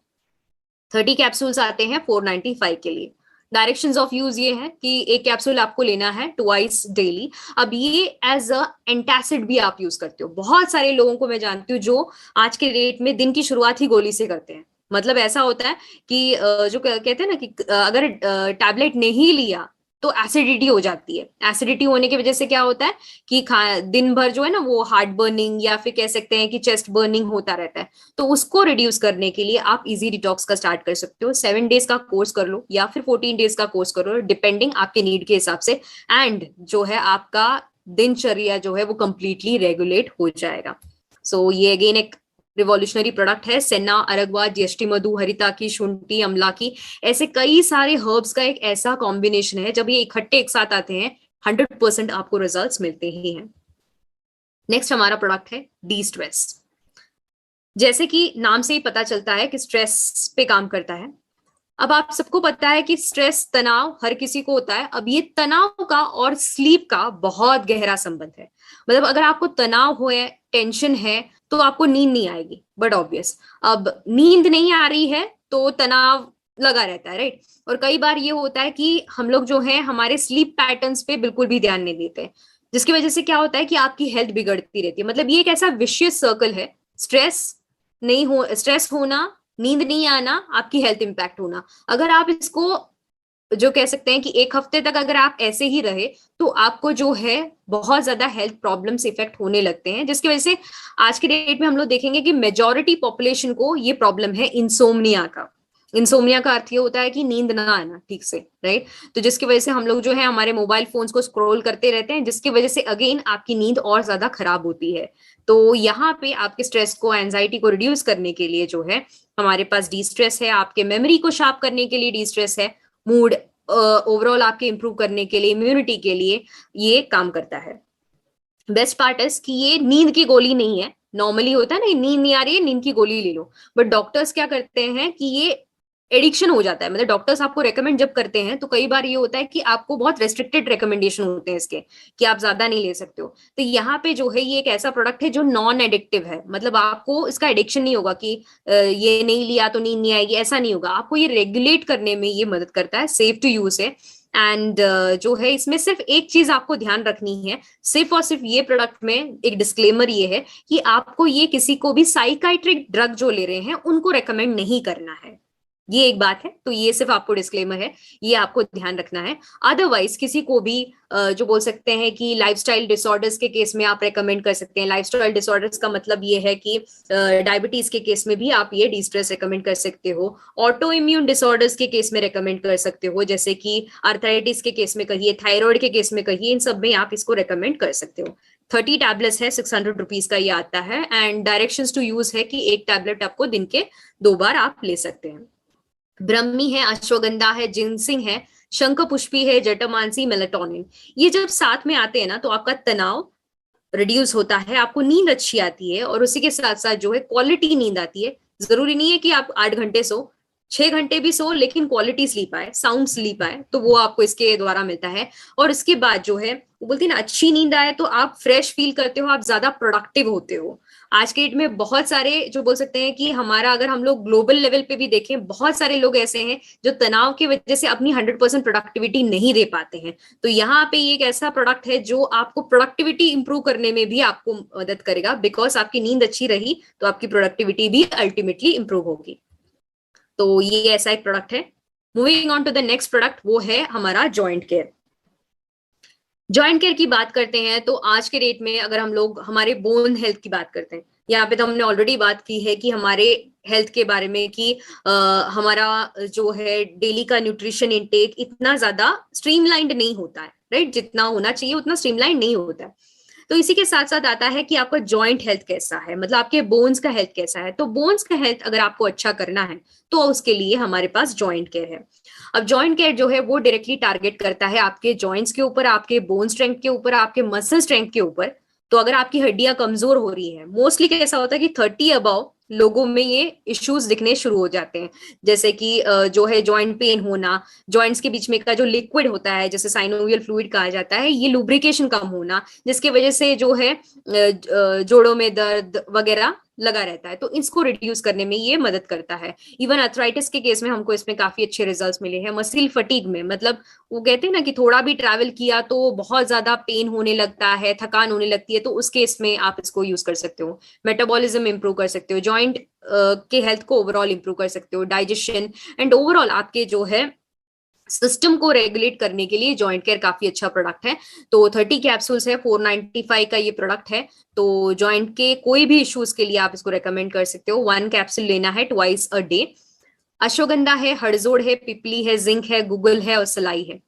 30 कैप्सूल्स आते हैं 495 के लिए। डायरेक्शंस ऑफ यूज ये है कि एक कैप्सूल आपको लेना है ट्वाइस डेली। अब ये एज अ एंटासिड भी आप यूज करते हो। बहुत सारे लोगों को मैं जानती हूँ जो आज के डेट में दिन की शुरुआत ही गोली से करते हैं। मतलब ऐसा होता है कि जो कहते हैं ना कि अगर टैबलेट नहीं लिया तो एसिडिटी हो जाती है। एसिडिटी होने की वजह से क्या होता है कि दिन भर जो है ना वो हार्ट बर्निंग या फिर कह सकते हैं कि चेस्ट बर्निंग होता रहता है। तो उसको रिड्यूस करने के लिए आप इजी डिटॉक्स का स्टार्ट कर सकते हो। 7 डेज का कोर्स कर लो या फिर 14 डेज का कोर्स कर लो, डिपेंडिंग आपके नीड के हिसाब से। एंड जो है आपका दिनचर्या जो है वो कंप्लीटली रेगुलेट हो जाएगा। सो ये अगेन एक रिवॉल्यूशनरी प्रोडक्ट है। सेना, अरगवा, ज्येष्ठी मधु, हरिताकी, शुंठी, अमलाकी, ऐसे कई सारे हर्ब्स का एक ऐसा कॉम्बिनेशन है, जब ये इकट्ठे एक साथ आते हैं 100% आपको रिजल्ट्स मिलते ही हैं। नेक्स्ट हमारा प्रोडक्ट है डी स्ट्रेस। जैसे कि नाम से ही पता चलता है कि स्ट्रेस पे काम करता है। अब आप सबको पता है कि स्ट्रेस, तनाव हर किसी को होता है। अब ये तनाव का और स्लीप का बहुत गहरा संबंध है। मतलब अगर आपको तनाव हो, टेंशन है, तो आपको नींद नहीं आएगी, बट ऑब्वियस। अब नींद नहीं आ रही है तो तनाव लगा रहता है, राइट। और कई बार ये होता है कि हम लोग जो है हमारे स्लीप पैटर्न्स पे बिल्कुल भी ध्यान नहीं देते, जिसकी वजह से क्या होता है कि आपकी हेल्थ बिगड़ती रहती है। मतलब ये एक ऐसा विशियस सर्कल है। स्ट्रेस होना, नींद नहीं आना, आपकी हेल्थ इंपैक्ट होना। अगर आप इसको जो कह सकते हैं कि एक हफ्ते तक अगर आप ऐसे ही रहे तो आपको जो है बहुत ज्यादा हेल्थ प्रॉब्लम्स इफेक्ट होने लगते हैं, जिसकी वजह से आज के डेट में हम लोग देखेंगे कि मेजॉरिटी पॉपुलेशन को ये प्रॉब्लम है इंसोम्निया का। इंसोम्निया का अर्थ ये होता है कि नींद ना आना ठीक से, राइट। तो जिसकी वजह से हम लोग जो है हमारे मोबाइल फोन्स को स्क्रॉल करते रहते हैं, जिसकी वजह से अगेन आपकी नींद और ज्यादा खराब होती है। तो यहाँ पे आपके स्ट्रेस को, एंजाइटी को रिड्यूस करने के लिए जो है हमारे पास डी स्ट्रेस है। आपके मेमोरी को शार्प करने के लिए डी स्ट्रेस है। मूड ओवरऑल आपके इंप्रूव करने के लिए, इम्यूनिटी के लिए ये काम करता है। बेस्ट पार्ट है कि ये नींद की गोली नहीं है। नॉर्मली होता है ना, नींद नहीं आ रही है, नींद की गोली ले लो। बट डॉक्टर्स क्या करते हैं कि ये एडिक्शन हो जाता है। मतलब डॉक्टर्स आपको रेकमेंड जब करते हैं तो कई बार ये होता है कि आपको बहुत रेस्ट्रिक्टेड रिकमेंडेशन होते हैं इसके, कि आप ज्यादा नहीं ले सकते हो। तो यहाँ पे जो है ये एक ऐसा प्रोडक्ट है जो नॉन एडिक्टिव है। मतलब आपको इसका एडिक्शन नहीं होगा कि ये नहीं लिया तो नींद नहीं आएगी, ऐसा नहीं होगा। आपको ये रेगुलेट करने में ये मदद करता है, सेफ टू यूज है। एंड जो है इसमें सिर्फ एक चीज आपको ध्यान रखनी है, सिर्फ और सिर्फ ये प्रोडक्ट में एक डिस्क्लेमर ये है कि आपको ये किसी को भी साइकाइट्रिक ड्रग जो ले रहे हैं उनको रेकमेंड नहीं करना है। ये एक बात है, तो ये सिर्फ आपको डिस्क्लेमर है, ये आपको ध्यान रखना है। अदरवाइज किसी को भी जो बोल सकते हैं कि लाइफस्टाइल डिसऑर्डर्स के केस में आप रेकमेंड कर सकते हैं। लाइफस्टाइल डिसऑर्डर्स का मतलब ये है कि डायबिटीज के केस में भी आप ये डिस्ट्रेस रेकमेंड कर सकते हो। ऑटो इम्यून डिसऑर्डर्स के केस में रेकमेंड कर सकते हो, जैसे कि आर्थराइटिस के केस में कहिए, थायराइड के केस में कहिए, इन सब में आप इसको रेकमेंड कर सकते हो। 30 टैबलेट्स है, 600 रुपीज का ये आता है। एंड डायरेक्शंस टू यूज है कि एक टैबलेट आपको दिन के 2 बार आप ले सकते हैं। ब्रह्मी है, अश्वगंधा है, जिनसिंग है, शंख पुष्पी है, जटामांसी, मेलाटोनिन, ये जब साथ में आते हैं ना तो आपका तनाव रिड्यूस होता है, आपको नींद अच्छी आती है, और उसी के साथ साथ जो है क्वालिटी नींद आती है। जरूरी नहीं है कि आप 8 घंटे सो, 6 घंटे भी सो, लेकिन क्वालिटी स्लीप आए, साउंड स्लीप आए, तो वो आपको इसके द्वारा मिलता है। और इसके बाद जो है वो बोलती है ना, अच्छी नींद आए तो आप फ्रेश फील करते हो, आप ज्यादा प्रोडक्टिव होते हो। आज के डेट में बहुत सारे जो बोल सकते हैं कि हमारा, अगर हम लोग ग्लोबल लेवल पे भी देखें, बहुत सारे लोग ऐसे हैं जो तनाव की वजह से अपनी 100% प्रोडक्टिविटी नहीं दे पाते हैं। तो यहाँ पे एक ऐसा प्रोडक्ट है जो आपको प्रोडक्टिविटी इंप्रूव करने में भी आपको मदद करेगा, बिकॉज आपकी नींद अच्छी रही तो आपकी प्रोडक्टिविटी भी अल्टीमेटली इंप्रूव होगी। तो ये ऐसा एक प्रोडक्ट है। Moving on to the next product, वो है हमारा जॉइंट केयर। जॉइंट केयर की बात करते हैं तो आज के डेट में अगर हम लोग हमारे बोन हेल्थ की बात करते हैं, यहाँ पे तो हमने ऑलरेडी बात की है कि हमारे हेल्थ के बारे में कि हमारा जो है डेली का न्यूट्रिशन इनटेक इतना ज्यादा स्ट्रीमलाइंड नहीं होता है, राइट? जितना होना चाहिए उतना स्ट्रीमलाइंड नहीं होता है। तो इसी के साथ साथ आता है कि आपका जॉइंट हेल्थ कैसा है, मतलब आपके बोन्स का हेल्थ कैसा है। तो बोन्स का हेल्थ अगर आपको अच्छा करना है तो उसके लिए हमारे पास जॉइंट केयर है। अब जॉइंट केयर जो है वो डायरेक्टली टारगेट करता है आपके जॉइंट्स के ऊपर, आपके बोन स्ट्रेंथ के ऊपर, आपके मसल स्ट्रेंथ के ऊपर। तो अगर आपकी हड्डियां कमजोर हो रही है, मोस्टली कैसा होता है कि 30 अबव लोगों में ये इश्यूज दिखने शुरू हो जाते हैं, जैसे कि जो है जॉइंट पेन होना, जॉइंट्स के बीच में का जो लिक्विड होता है जैसे साइनोवियल फ्लूइड कहा जाता है, ये लुब्रिकेशन कम होना, जिसकी वजह से जो है जोड़ों में दर्द वगैरह लगा रहता है। तो इसको रिड्यूस करने में ये मदद करता है। इवन अर्थराइटिस के केस में हमको इसमें काफी अच्छे रिजल्ट्स मिले हैं। मसल फटीग में, मतलब वो कहते हैं ना कि थोड़ा भी ट्रैवल किया तो बहुत ज्यादा पेन होने लगता है, थकान होने लगती है, तो उस केस में आप इसको यूज कर सकते हो। मेटाबॉलिज्म इंप्रूव कर सकते हो, जॉइंट के हेल्थ को ओवरऑल इंप्रूव कर सकते हो, डाइजेशन एंड ओवरऑल आपके जो है सिस्टम को रेगुलेट करने के लिए जॉइंट केयर काफी अच्छा प्रोडक्ट है। तो 30 कैप्सूल्स है, 495 का ये प्रोडक्ट है। तो जॉइंट के कोई भी इश्यूज के लिए आप इसको रेकमेंड कर सकते हो। 1 कैप्सूल लेना है ट्वाइस अ डे। अश्वगंधा है, हड़जोड़ है, पिपली है, जिंक है, गुगल है और सलाई है।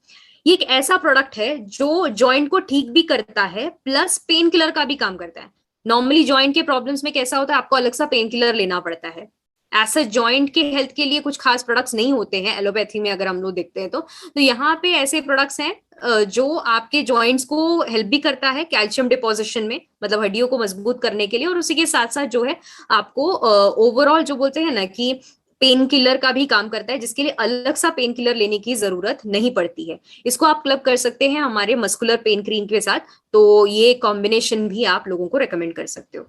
ये एक ऐसा प्रोडक्ट है जो जॉइंट को ठीक भी करता है प्लस पेन किलर का भी काम करता है। नॉर्मली जॉइंट के प्रॉब्लम्स में कैसा होता है, आपको अलग सा पेन किलर लेना पड़ता है। ऐसा जॉइंट के हेल्थ के लिए कुछ खास प्रोडक्ट्स नहीं होते हैं एलोपैथी में, अगर हम लोग देखते हैं तो यहाँ पे ऐसे प्रोडक्ट्स हैं जो आपके जॉइंट्स को हेल्प भी करता है कैल्शियम डिपोजिशन में, मतलब हड्डियों को मजबूत करने के लिए, और उसी के साथ साथ जो है आपको ओवरऑल जो बोलते हैं ना कि पेन किलर का भी काम करता है, जिसके लिए अलग सा पेन किलर लेने की जरूरत नहीं पड़ती है। इसको आप क्लब कर सकते हैं हमारे मस्कुलर पेन क्रीम के साथ, तो ये कॉम्बिनेशन भी आप लोगों को रेकमेंड कर सकते हो।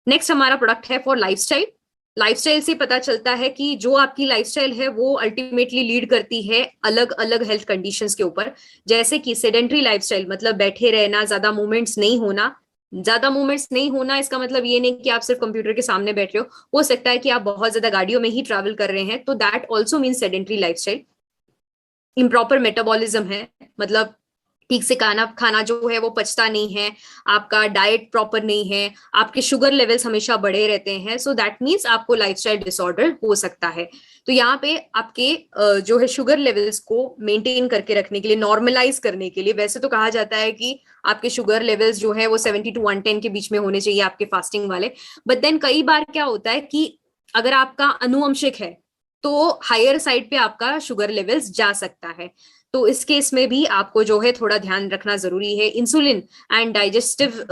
नेक्स्ट हमारा प्रोडक्ट है फॉर लाइफस्टाइल। लाइफस्टाइल से पता चलता है कि जो आपकी लाइफस्टाइल है वो अल्टीमेटली लीड करती है अलग अलग हेल्थ कंडीशंस के ऊपर, जैसे कि सेडेंट्री लाइफस्टाइल, मतलब बैठे रहना, ज्यादा मूवमेंट्स नहीं होना। ज्यादा मूवमेंट्स नहीं होना इसका मतलब ये नहीं कि आप सिर्फ कंप्यूटर के सामने बैठ रहे हो सकता है कि आप बहुत ज्यादा गाड़ियों में ही ट्रैवल कर रहे हैं, तो that also mean sedentary lifestyle. Improper metabolism है, मतलब ठीक से खाना जो है वो पचता नहीं है, आपका डाइट प्रॉपर नहीं है, आपके शुगर लेवल्स हमेशा बढ़े रहते हैं, सो दैट मीन्स आपको लाइफस्टाइल डिसऑर्डर हो सकता है। तो यहाँ पे आपके जो है शुगर लेवल्स को मेंटेन करके रखने के लिए, नॉर्मलाइज करने के लिए, वैसे तो कहा जाता है कि आपके शुगर लेवल्स जो है वो 70 to 110 के बीच में होने चाहिए आपके फास्टिंग वाले, बट देन कई बार क्या होता है कि अगर आपका अनुवंशिक है तो हायर साइड पे आपका शुगर लेवल्स जा सकता है। तो इस केस में भी आपको जो है थोड़ा ध्यान रखना जरूरी है। इंसुलिन एंड डाइजेस्टिव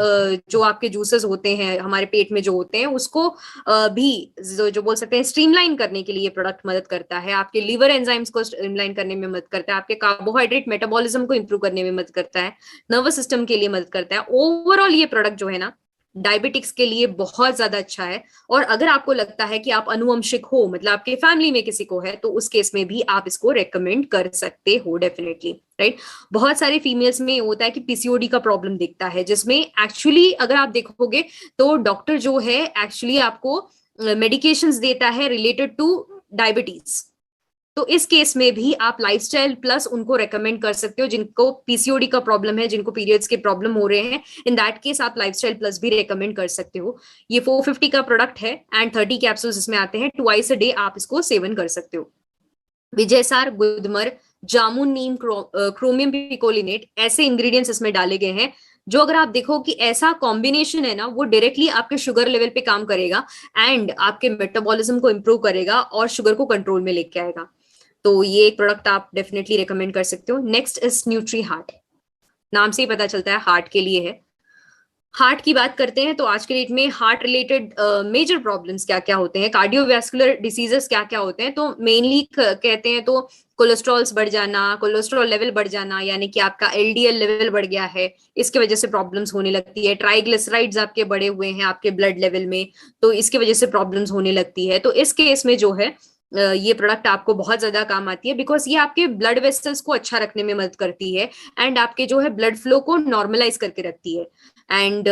जो आपके जूसेस होते हैं हमारे पेट में जो होते हैं उसको भी जो बोल सकते हैं स्ट्रीमलाइन करने के लिए ये प्रोडक्ट मदद करता है। आपके लीवर एंजाइम्स को स्ट्रीमलाइन करने में मदद करता है, आपके कार्बोहाइड्रेट मेटाबॉलिज्म को इंप्रूव करने में मदद करता है, नर्वस सिस्टम के लिए मदद करता है। ओवरऑल ये प्रोडक्ट जो है ना डायबिटिक्स के लिए बहुत ज्यादा अच्छा है। और अगर आपको लगता है कि आप अनुवंशिक हो, मतलब आपके फैमिली में किसी को है, तो उस केस में भी आप इसको रेकमेंड कर सकते हो डेफिनेटली, राइट? बहुत सारे फीमेल्स में होता है कि पीसीओडी का प्रॉब्लम दिखता है, जिसमें एक्चुअली अगर आप देखोगे तो डॉक्टर जो है एक्चुअली आपको मेडिकेशंस देता है रिलेटेड टू डायबिटीज, तो इस केस में भी आप लाइफस्टाइल प्लस उनको रेकमेंड कर सकते हो, जिनको पीसीओडी का प्रॉब्लम है, जिनको पीरियड्स के प्रॉब्लम हो रहे हैं, इन दैट केस आप लाइफस्टाइल प्लस भी रेकमेंड कर सकते हो। ये 450 का प्रोडक्ट है एंड 30 कैप्सूल्स इसमें आते हैं, ट्वाइस अ डे आप इसको सेवन कर सकते हो। विजयसार, गुदमर, जामुन, नीम, क्रोमियम पिकोलिनेट, ऐसे इंग्रेडिएंट्स इसमें डाले गए हैं जो अगर आप देखो कि ऐसा कॉम्बिनेशन है ना, वो डायरेक्टली आपके शुगर लेवल पे काम करेगा एंड आपके मेटाबॉलिज्म को इंप्रूव करेगा और शुगर को कंट्रोल में लेके आएगा। तो ये एक प्रोडक्ट आप डेफिनेटली रेकमेंड कर सकते हो। नेक्स्ट इज न्यूट्री हार्ट, नाम से ही पता चलता है हार्ट के लिए है। हार्ट की बात करते हैं तो आज के डेट में हार्ट रिलेटेड मेजर प्रॉब्लम्स क्या क्या होते हैं, कार्डियोवैस्कुलर डिसीजेस क्या क्या होते हैं, तो मेनली कहते हैं तो कोलेस्ट्रॉल्स बढ़ जाना, कोलेस्ट्रॉल लेवल बढ़ जाना, यानी कि आपका एलडीएल लेवल बढ़ गया है, इसके वजह से प्रॉब्लम्स होने लगती है। ट्राइग्लिसराइड्स आपके बढ़े हुए हैं आपके ब्लड लेवल में, तो इसकी वजह से प्रॉब्लम्स होने लगती है। तो इस केस में जो है ये प्रोडक्ट आपको बहुत ज्यादा काम आती है, बिकॉज ये आपके ब्लड वेसल्स को अच्छा रखने में मदद करती है एंड आपके जो है ब्लड फ्लो को नॉर्मलाइज करके रखती है। एंड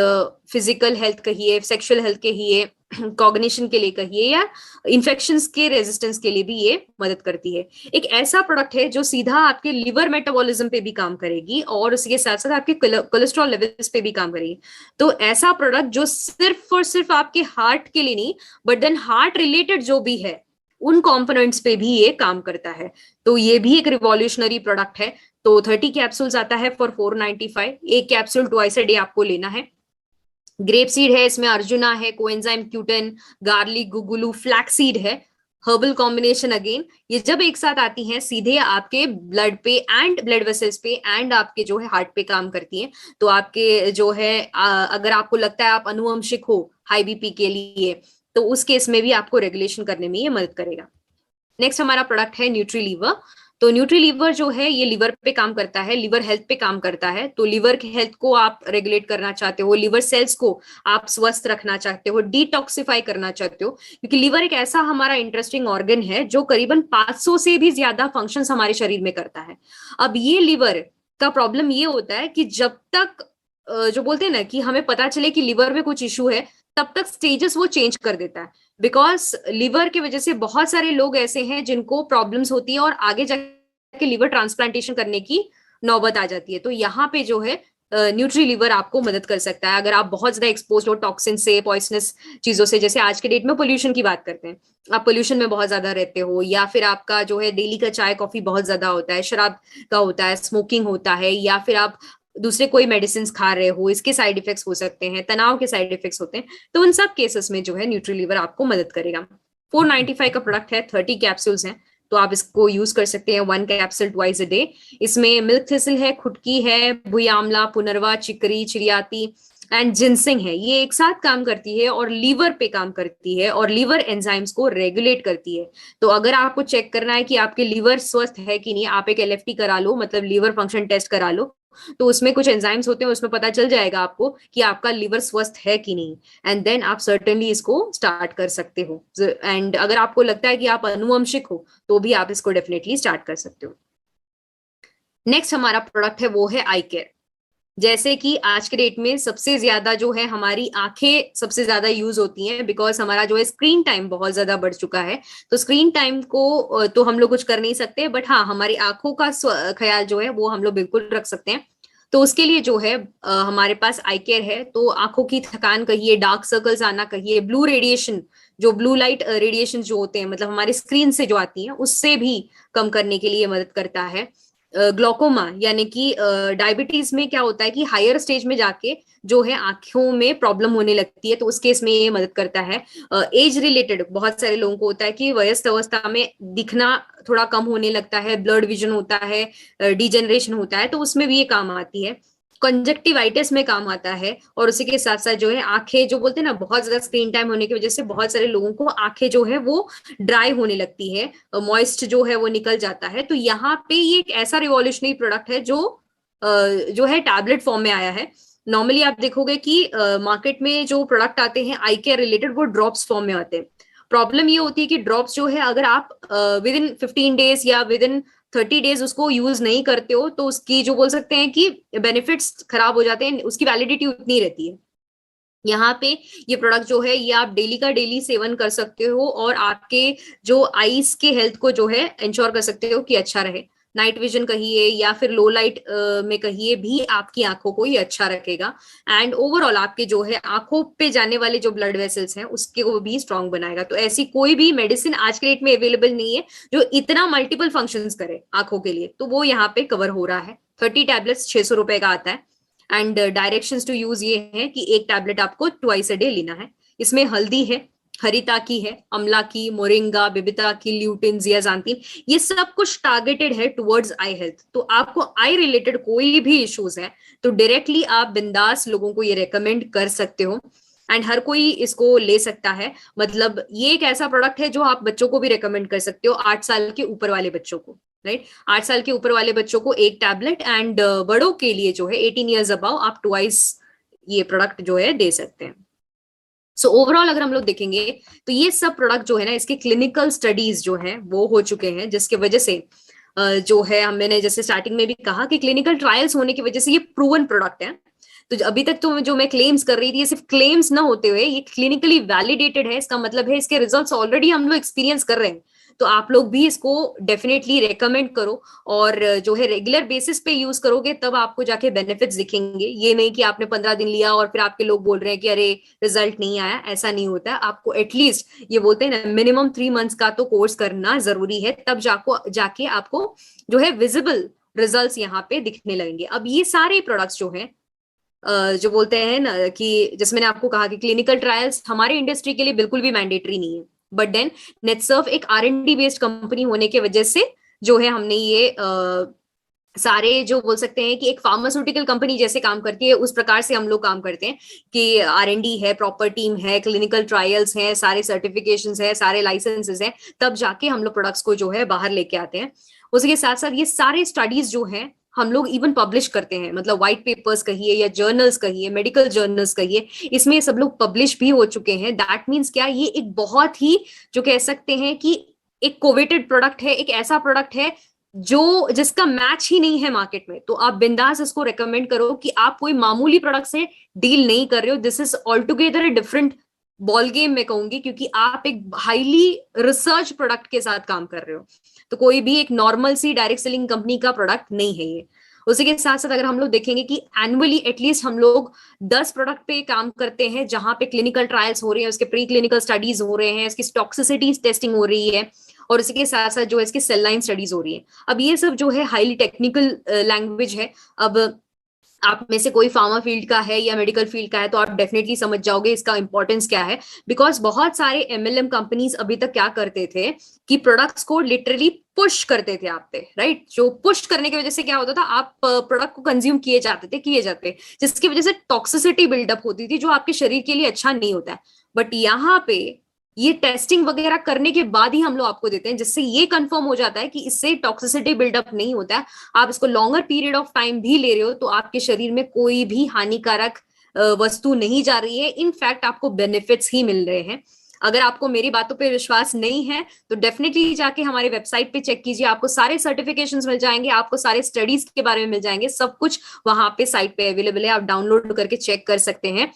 फिजिकल हेल्थ कहिए, सेक्सुअल हेल्थ कहिए, कॉग्निशन के लिए कहिए, या इन्फेक्शंस के रेजिस्टेंस के लिए भी ये मदद करती है। एक ऐसा प्रोडक्ट है जो सीधा आपके लिवर मेटाबॉलिज्म पे भी काम करेगी और उसके साथ साथ आपके कोलेस्ट्रॉल लेवल्स पे भी काम करेगी। तो ऐसा प्रोडक्ट जो सिर्फ और सिर्फ आपके हार्ट के लिए नहीं, बट देन हार्ट रिलेटेड जो भी है उन कंपोनेंट्स पे भी ये काम करता है। तो ये भी एक रिवॉल्यूशनरी प्रोडक्ट है। तो 30 कैप्सूल्स आता है फॉर 495, एक कैप्सूल ट्वाइस अ डे आपको लेना है। ग्रेप सीड है इसमें, अर्जुना है, coenzyme Q ten, garlic, guggulu, flax seed है, हर्बल कॉम्बिनेशन। अगेन ये जब एक साथ आती हैं सीधे आपके ब्लड पे एंड ब्लड वेसल्स पे एंड आपके जो है हार्ट पे काम करती हैं। तो आपके जो है अगर आपको लगता है आप अनुवंशिक हो हाई बीपी के लिए, तो उस केस में भी आपको रेगुलेशन करने में ये मदद करेगा। नेक्स्ट हमारा प्रोडक्ट है न्यूट्री लीवर। तो न्यूट्री लीवर जो है ये लिवर पे काम करता है, लिवर हेल्थ पे काम करता है। तो लिवर की हेल्थ को आप रेगुलेट करना चाहते हो, लिवर सेल्स को आप स्वस्थ रखना चाहते हो, डिटॉक्सिफाई करना चाहते हो, क्योंकि लिवर एक ऐसा हमारा इंटरेस्टिंग ऑर्गन है जो करीबन 500 से भी ज्यादा फंक्शंस हमारे शरीर में करता है। अब ये लिवर का प्रॉब्लम ये होता है कि जब तक जो बोलते हैं ना कि हमें पता चले कि लिवर में कुछ इशू है, तब तक स्टेजेस वो चेंज कर देता है। बिकॉज लिवर की वजह से बहुत सारे लोग ऐसे हैं जिनको प्रॉब्लम्स होती है और आगे जाके लिवर ट्रांसप्लांटेशन करने की नौबत आ जाती है। तो यहाँ पे जो है न्यूट्री लिवर आपको मदद कर सकता है। अगर आप बहुत ज्यादा एक्सपोज हो टॉक्सिन से, पॉइजनस चीजों से, जैसे आज के डेट में पोल्यूशन की बात करते हैं, आप पोल्यूशन में बहुत ज्यादा रहते हो, या फिर आपका जो है डेली का चाय कॉफी बहुत ज्यादा होता है, शराब का होता है, स्मोकिंग होता है, या फिर आप दूसरे कोई मेडिसिन खा रहे हो, इसके साइड इफेक्ट्स हो सकते हैं, तनाव के साइड इफेक्ट्स होते हैं, तो उन सब केसेस में जो है न्यूट्री लीवर आपको मदद करेगा। 495 का प्रोडक्ट है, 30 कैप्सूल्स हैं, तो आप इसको यूज कर सकते हैं 1 कैप्सूल ट्वाइस अ डे। इसमें मिल्क थिसल है, खुटकी है, भुई आंवला, पुनरवा, चिकरी, चिरियाती एंड जिनसिंग है। ये एक साथ काम करती है और लीवर पे काम करती है और लीवर एंजाइम्स को रेगुलेट करती है। तो अगर आपको चेक करना है कि आपके लीवर स्वस्थ है कि नहीं, आप एक एलएफटी करा लो, मतलब लीवर फंक्शन टेस्ट करा लो, तो उसमें कुछ एंजाइम्स होते हैं, उसमें पता चल जाएगा आपको कि आपका लिवर स्वस्थ है कि नहीं, एंड देन आप सर्टेनली इसको स्टार्ट कर सकते हो। एंड अगर आपको लगता है कि आप अनुवंशिक हो तो भी आप इसको डेफिनेटली स्टार्ट कर सकते हो। नेक्स्ट हमारा प्रोडक्ट है वो है आई केयर। जैसे कि आज के डेट में सबसे ज्यादा जो है हमारी आंखें सबसे ज्यादा यूज होती हैं, बिकॉज हमारा जो है स्क्रीन टाइम बहुत ज्यादा बढ़ चुका है। तो स्क्रीन टाइम को तो हम लोग कुछ कर नहीं सकते, बट हाँ हमारी आंखों का ख्याल जो है वो हम लोग बिल्कुल रख सकते हैं। तो उसके लिए जो है हमारे पास आई केयर है। तो आंखों की थकान कहिए, डार्क सर्कल्स आना कहिए, ब्लू रेडिएशन, जो ब्लू लाइट रेडिएशन जो होते हैं, मतलब हमारे स्क्रीन से जो आती हैं, उससे भी कम करने के लिए मदद करता है। ग्लोकोमा यानी कि डायबिटीज में क्या होता है कि हायर स्टेज में जाके जो है आंखों में प्रॉब्लम होने लगती है, तो उस केस में ये मदद करता है। एज रिलेटेड बहुत सारे लोगों को होता है कि वयस्क अवस्था में दिखना थोड़ा कम होने लगता है, ब्लड विजन होता है, डिजेनरेशन होता है, तो उसमें भी ये काम आती है। कंजक्टिवाइटिस में काम आता है। और उसी के साथ साथ जो है आंखें, जो बोलते हैं ना, बहुत ज्यादा स्क्रीन टाइम होने की वजह से बहुत सारे लोगों को आंखें जो है वो ड्राई होने लगती है, मॉइस्ट जो है वो निकल जाता है। तो यहाँ पे ये एक ऐसा रिवॉल्यूशनरी प्रोडक्ट है जो है टैबलेट फॉर्म में आया है। नॉर्मली आप देखोगे कि मार्केट में जो प्रोडक्ट आते हैं आई केयर रिलेटेड, वो ड्रॉप्स फॉर्म में आते हैं। प्रॉब्लम ये होती है कि ड्रॉप्स जो है अगर आप विद इन 15 डेज या विद इन 30 डेज उसको यूज नहीं करते हो, तो उसकी जो बोल सकते हैं कि बेनिफिट्स खराब हो जाते हैं, उसकी वैलिडिटी उतनी रहती है। यहाँ पे ये प्रोडक्ट जो है ये आप डेली का डेली सेवन कर सकते हो और आपके जो आईज के हेल्थ को जो है इंश्योर कर सकते हो कि अच्छा रहे। नाइट विजन कहिए या फिर लो लाइट में कहिए भी आपकी आंखों को ये अच्छा रखेगा। एंड ओवरऑल आपके जो है आंखों पे जाने वाले जो ब्लड वेसल्स हैं उसके को भी स्ट्रांग बनाएगा। तो ऐसी कोई भी मेडिसिन आज के डेट में अवेलेबल नहीं है जो इतना मल्टीपल फंक्शंस करे आंखों के लिए, तो वो यहाँ पे कवर हो रहा है। 30 टैबलेट्स 600 रुपए का आता है। एंड डायरेक्शंस टू यूज ये है कि एक टैबलेट आपको ट्वाइस अ डे लेना है। इसमें हल्दी है, हरिता की है, अमला की, मोरिंगा, बिबिता की, ल्यूटिन, जियाजांतिन, ये सब कुछ टारगेटेड है टुवर्ड्स आई हेल्थ। तो आपको आई रिलेटेड कोई भी इश्यूज है तो डायरेक्टली आप बिंदास लोगों को ये रेकमेंड कर सकते हो। एंड हर कोई इसको ले सकता है। मतलब ये एक ऐसा प्रोडक्ट है जो आप बच्चों को भी रेकमेंड कर सकते हो, 8 साल के ऊपर वाले बच्चों को, राइट। 8 साल के ऊपर वाले बच्चों को एक टैबलेट, एंड बड़ों के लिए जो है 18 ईयर्स अबव आप ट्वाइस ये प्रोडक्ट जो है दे सकते हैं। सो ओवरऑल अगर हम लोग देखेंगे तो ये सब प्रोडक्ट जो है ना इसके क्लिनिकल स्टडीज जो है वो हो चुके हैं, जिसके वजह से जो है मैंने जैसे स्टार्टिंग में भी कहा कि क्लिनिकल ट्रायल्स होने की वजह से ये प्रूवन प्रोडक्ट है। तो अभी तक तो जो मैं क्लेम्स कर रही थी ये सिर्फ क्लेम्स ना होते हुए ये क्लिनिकली वैलिडेटेड है। इसका मतलब है इसके रिजल्ट्स ऑलरेडी हम लोग एक्सपीरियंस कर रहे हैं। तो आप लोग भी इसको डेफिनेटली रेकमेंड करो और जो है रेगुलर बेसिस पे यूज करोगे तब आपको जाके बेनिफिट्स दिखेंगे। ये नहीं कि आपने 15 दिन लिया और फिर आपके लोग बोल रहे हैं कि अरे रिजल्ट नहीं आया, ऐसा नहीं होता है। आपको एटलीस्ट ये बोलते हैं ना मिनिमम 3 मंथ्स का तो कोर्स करना जरूरी है, तब जाके आपको जो है विजिबल रिजल्ट्स यहाँ पे दिखने लगेंगे। अब ये सारे प्रोडक्ट्स जो है जो बोलते हैं ना कि जैसे मैंने आपको कहा कि क्लिनिकल ट्रायल्स हमारे इंडस्ट्री के लिए बिल्कुल भी मैंडेटरी नहीं है, बट देन नेटसर्फ एक R&D बेस्ड कंपनी होने की वजह से जो है हमने ये सारे जो बोल सकते हैं कि एक फार्मास्यूटिकल कंपनी जैसे काम करती है उस प्रकार से हम लोग काम करते हैं कि R&D है, प्रॉपर टीम है, क्लिनिकल ट्रायल्स हैं, सारे सर्टिफिकेशंस है, सारे लाइसेंसेस हैं, तब जाके हम लोग प्रोडक्ट्स को जो है बाहर लेके आते हैं। उसके साथ साथ ये सारे स्टडीज जो हैं हम लोग इवन पब्लिश करते हैं, मतलब व्हाइट पेपर्स कहिए या जर्नल्स कहिए, मेडिकल जर्नल्स कहिए, इसमें सब लोग पब्लिश भी हो चुके हैं। दैट मीन्स क्या, ये एक बहुत ही जो कह सकते हैं कि एक कोवेटेड प्रोडक्ट है, एक ऐसा प्रोडक्ट है जो जिसका मैच ही नहीं है मार्केट में। तो आप बिंदास इसको रेकमेंड करो कि आप कोई मामूली प्रोडक्ट से डील नहीं कर रहे हो। This is all together a different ball game मैं कहूंगी, क्योंकि आप एक हाईली रिसर्च प्रोडक्ट के साथ काम कर रहे हो। तो कोई भी एक नॉर्मल सी डायरेक्ट सेलिंग कंपनी का प्रोडक्ट नहीं है ये। उसी के साथ साथ अगर हम लोग देखेंगे कि एनुअली एटलीस्ट हम लोग 10 प्रोडक्ट पे काम करते हैं जहां पे क्लिनिकल ट्रायल्स हो रहे हैं, उसके प्री क्लिनिकल स्टडीज हो रहे हैं, इसकी टॉक्सिसिटी टेस्टिंग हो रही है, और इसी के साथ साथ जो है इसकी सेल लाइन स्टडीज हो रही है। अब ये सब जो है हाईली टेक्निकल लैंग्वेज है। अब आप में से कोई फार्मा फील्ड का है या मेडिकल फील्ड का है तो आप डेफिनेटली समझ जाओगे इसका इंपॉर्टेंस क्या है। बिकॉज बहुत सारे MLM कंपनीज अभी तक क्या करते थे कि प्रोडक्ट्स को लिटरली पुश करते थे आप पे, राइट। जो पुश करने की वजह से क्या होता था, आप प्रोडक्ट को कंज्यूम किए जाते, जिसकी वजह से टॉक्सिसिटी बिल्डअप होती थी जो आपके शरीर के लिए अच्छा नहीं होता है। बट यहाँ पे ये टेस्टिंग वगैरह करने के बाद ही हम लोग आपको देते हैं, जिससे ये कंफर्म हो जाता है कि इससे टॉक्सिसिटी बिल्डअप नहीं होता है। आप इसको लॉन्गर पीरियड ऑफ टाइम भी ले रहे हो तो आपके शरीर में कोई भी हानिकारक वस्तु नहीं जा रही है, इनफैक्ट आपको बेनिफिट्स ही मिल रहे हैं। अगर आपको मेरी बातों पे विश्वास नहीं है तो डेफिनेटली जाके हमारे वेबसाइट पे चेक कीजिए, आपको सारे सर्टिफिकेशंस मिल जाएंगे, आपको सारे स्टडीज के बारे में मिल जाएंगे, सब कुछ वहां पे साइट पे अवेलेबल है, आप डाउनलोड करके चेक कर सकते हैं।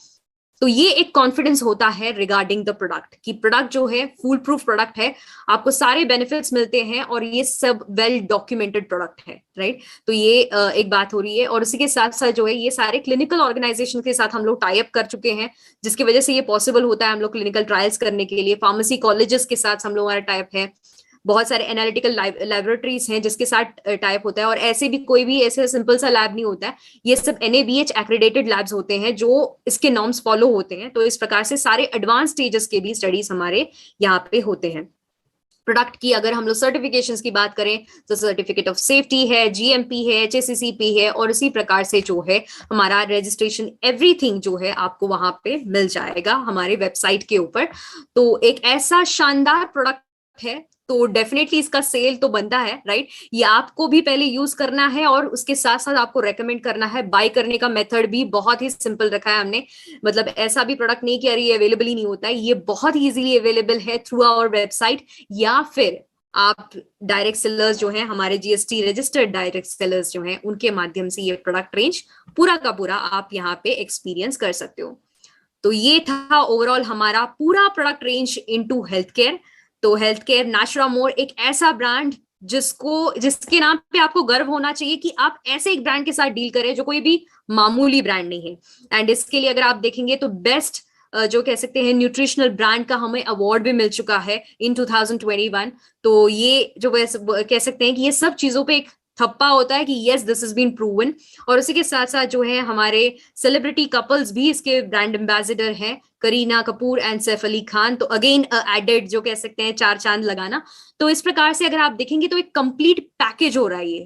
तो ये एक कॉन्फिडेंस होता है रिगार्डिंग द प्रोडक्ट कि प्रोडक्ट जो है फूल प्रूफ प्रोडक्ट है, आपको सारे बेनिफिट्स मिलते हैं और ये सब वेल डॉक्यूमेंटेड प्रोडक्ट है, राइट। तो ये एक बात हो रही है। और इसी के साथ साथ जो है ये सारे क्लिनिकल ऑर्गेनाइजेशन के साथ हम लोग टाई अप कर चुके हैं, जिसकी वजह से ये पॉसिबल होता है हम लोग क्लिनिकल ट्रायल्स करने के लिए। फार्मेसी कॉलेजेस के साथ हम लोग हमारा टाई अप है, बहुत सारे एनालिटिकल लैबोरेटरीज हैं जिसके साथ टाइप होता है। और ऐसे भी कोई भी ऐसे सिंपल सा लैब नहीं होता है, ये सब NABH एक्रेडिटेड लैब्स होते हैं जो इसके नॉर्म्स फॉलो होते हैं। तो इस प्रकार से सारे एडवांस स्टेजेस के भी स्टडीज हमारे यहाँ पे होते हैं। प्रोडक्ट की अगर हम लोग सर्टिफिकेशंस की बात करें तो सर्टिफिकेट ऑफ सेफ्टी है, GMP है, HACCP है, और इसी प्रकार से जो है हमारा रजिस्ट्रेशन एवरीथिंग जो है आपको वहां पे मिल जाएगा हमारे वेबसाइट के ऊपर। तो एक ऐसा शानदार प्रोडक्ट है तो डेफिनेटली इसका सेल तो बनता है, राइट। ये आपको भी पहले यूज करना है और उसके साथ साथ आपको रेकमेंड करना है। बाय करने का मेथड भी बहुत ही सिंपल रखा है हमने, मतलब ऐसा भी प्रोडक्ट नहीं कि अरे ये अवेलेबल ही नहीं होता है, ये बहुत ही इजीली अवेलेबल है थ्रू आवर वेबसाइट, या फिर आप डायरेक्ट सेलर्स जो हैं हमारे GST रजिस्टर्ड डायरेक्ट सेलर्स जो हैं उनके माध्यम से ये प्रोडक्ट रेंज पूरा का पूरा आप यहाँ पे एक्सपीरियंस कर सकते हो। तो ये था ओवरऑल हमारा पूरा product range into health care. तो हेल्थ केयर नाशुरामोर एक ऐसा ब्रांड जिसके नाम पे आपको गर्व होना चाहिए कि आप ऐसे एक ब्रांड के साथ डील करें जो कोई भी मामूली ब्रांड नहीं है। एंड इसके लिए अगर आप देखेंगे तो बेस्ट जो कह सकते हैं न्यूट्रिशनल ब्रांड का हमें अवार्ड भी मिल चुका है इन 2021। तो ये जो कह सकते हैं कि ये सब चीजों पे एक थप्पा होता है कि yes this is been proven. और उसी के साथ साथ जो है हमारे सेलिब्रिटी कपल्स भी इसके ब्रांड एम्बेसडर हैं, करीना कपूर एंड सैफ अली खान। तो अगेन एडेड जो कह सकते हैं चार चांद लगाना। तो इस प्रकार से अगर आप देखेंगे तो एक कंप्लीट पैकेज हो रहा है ये।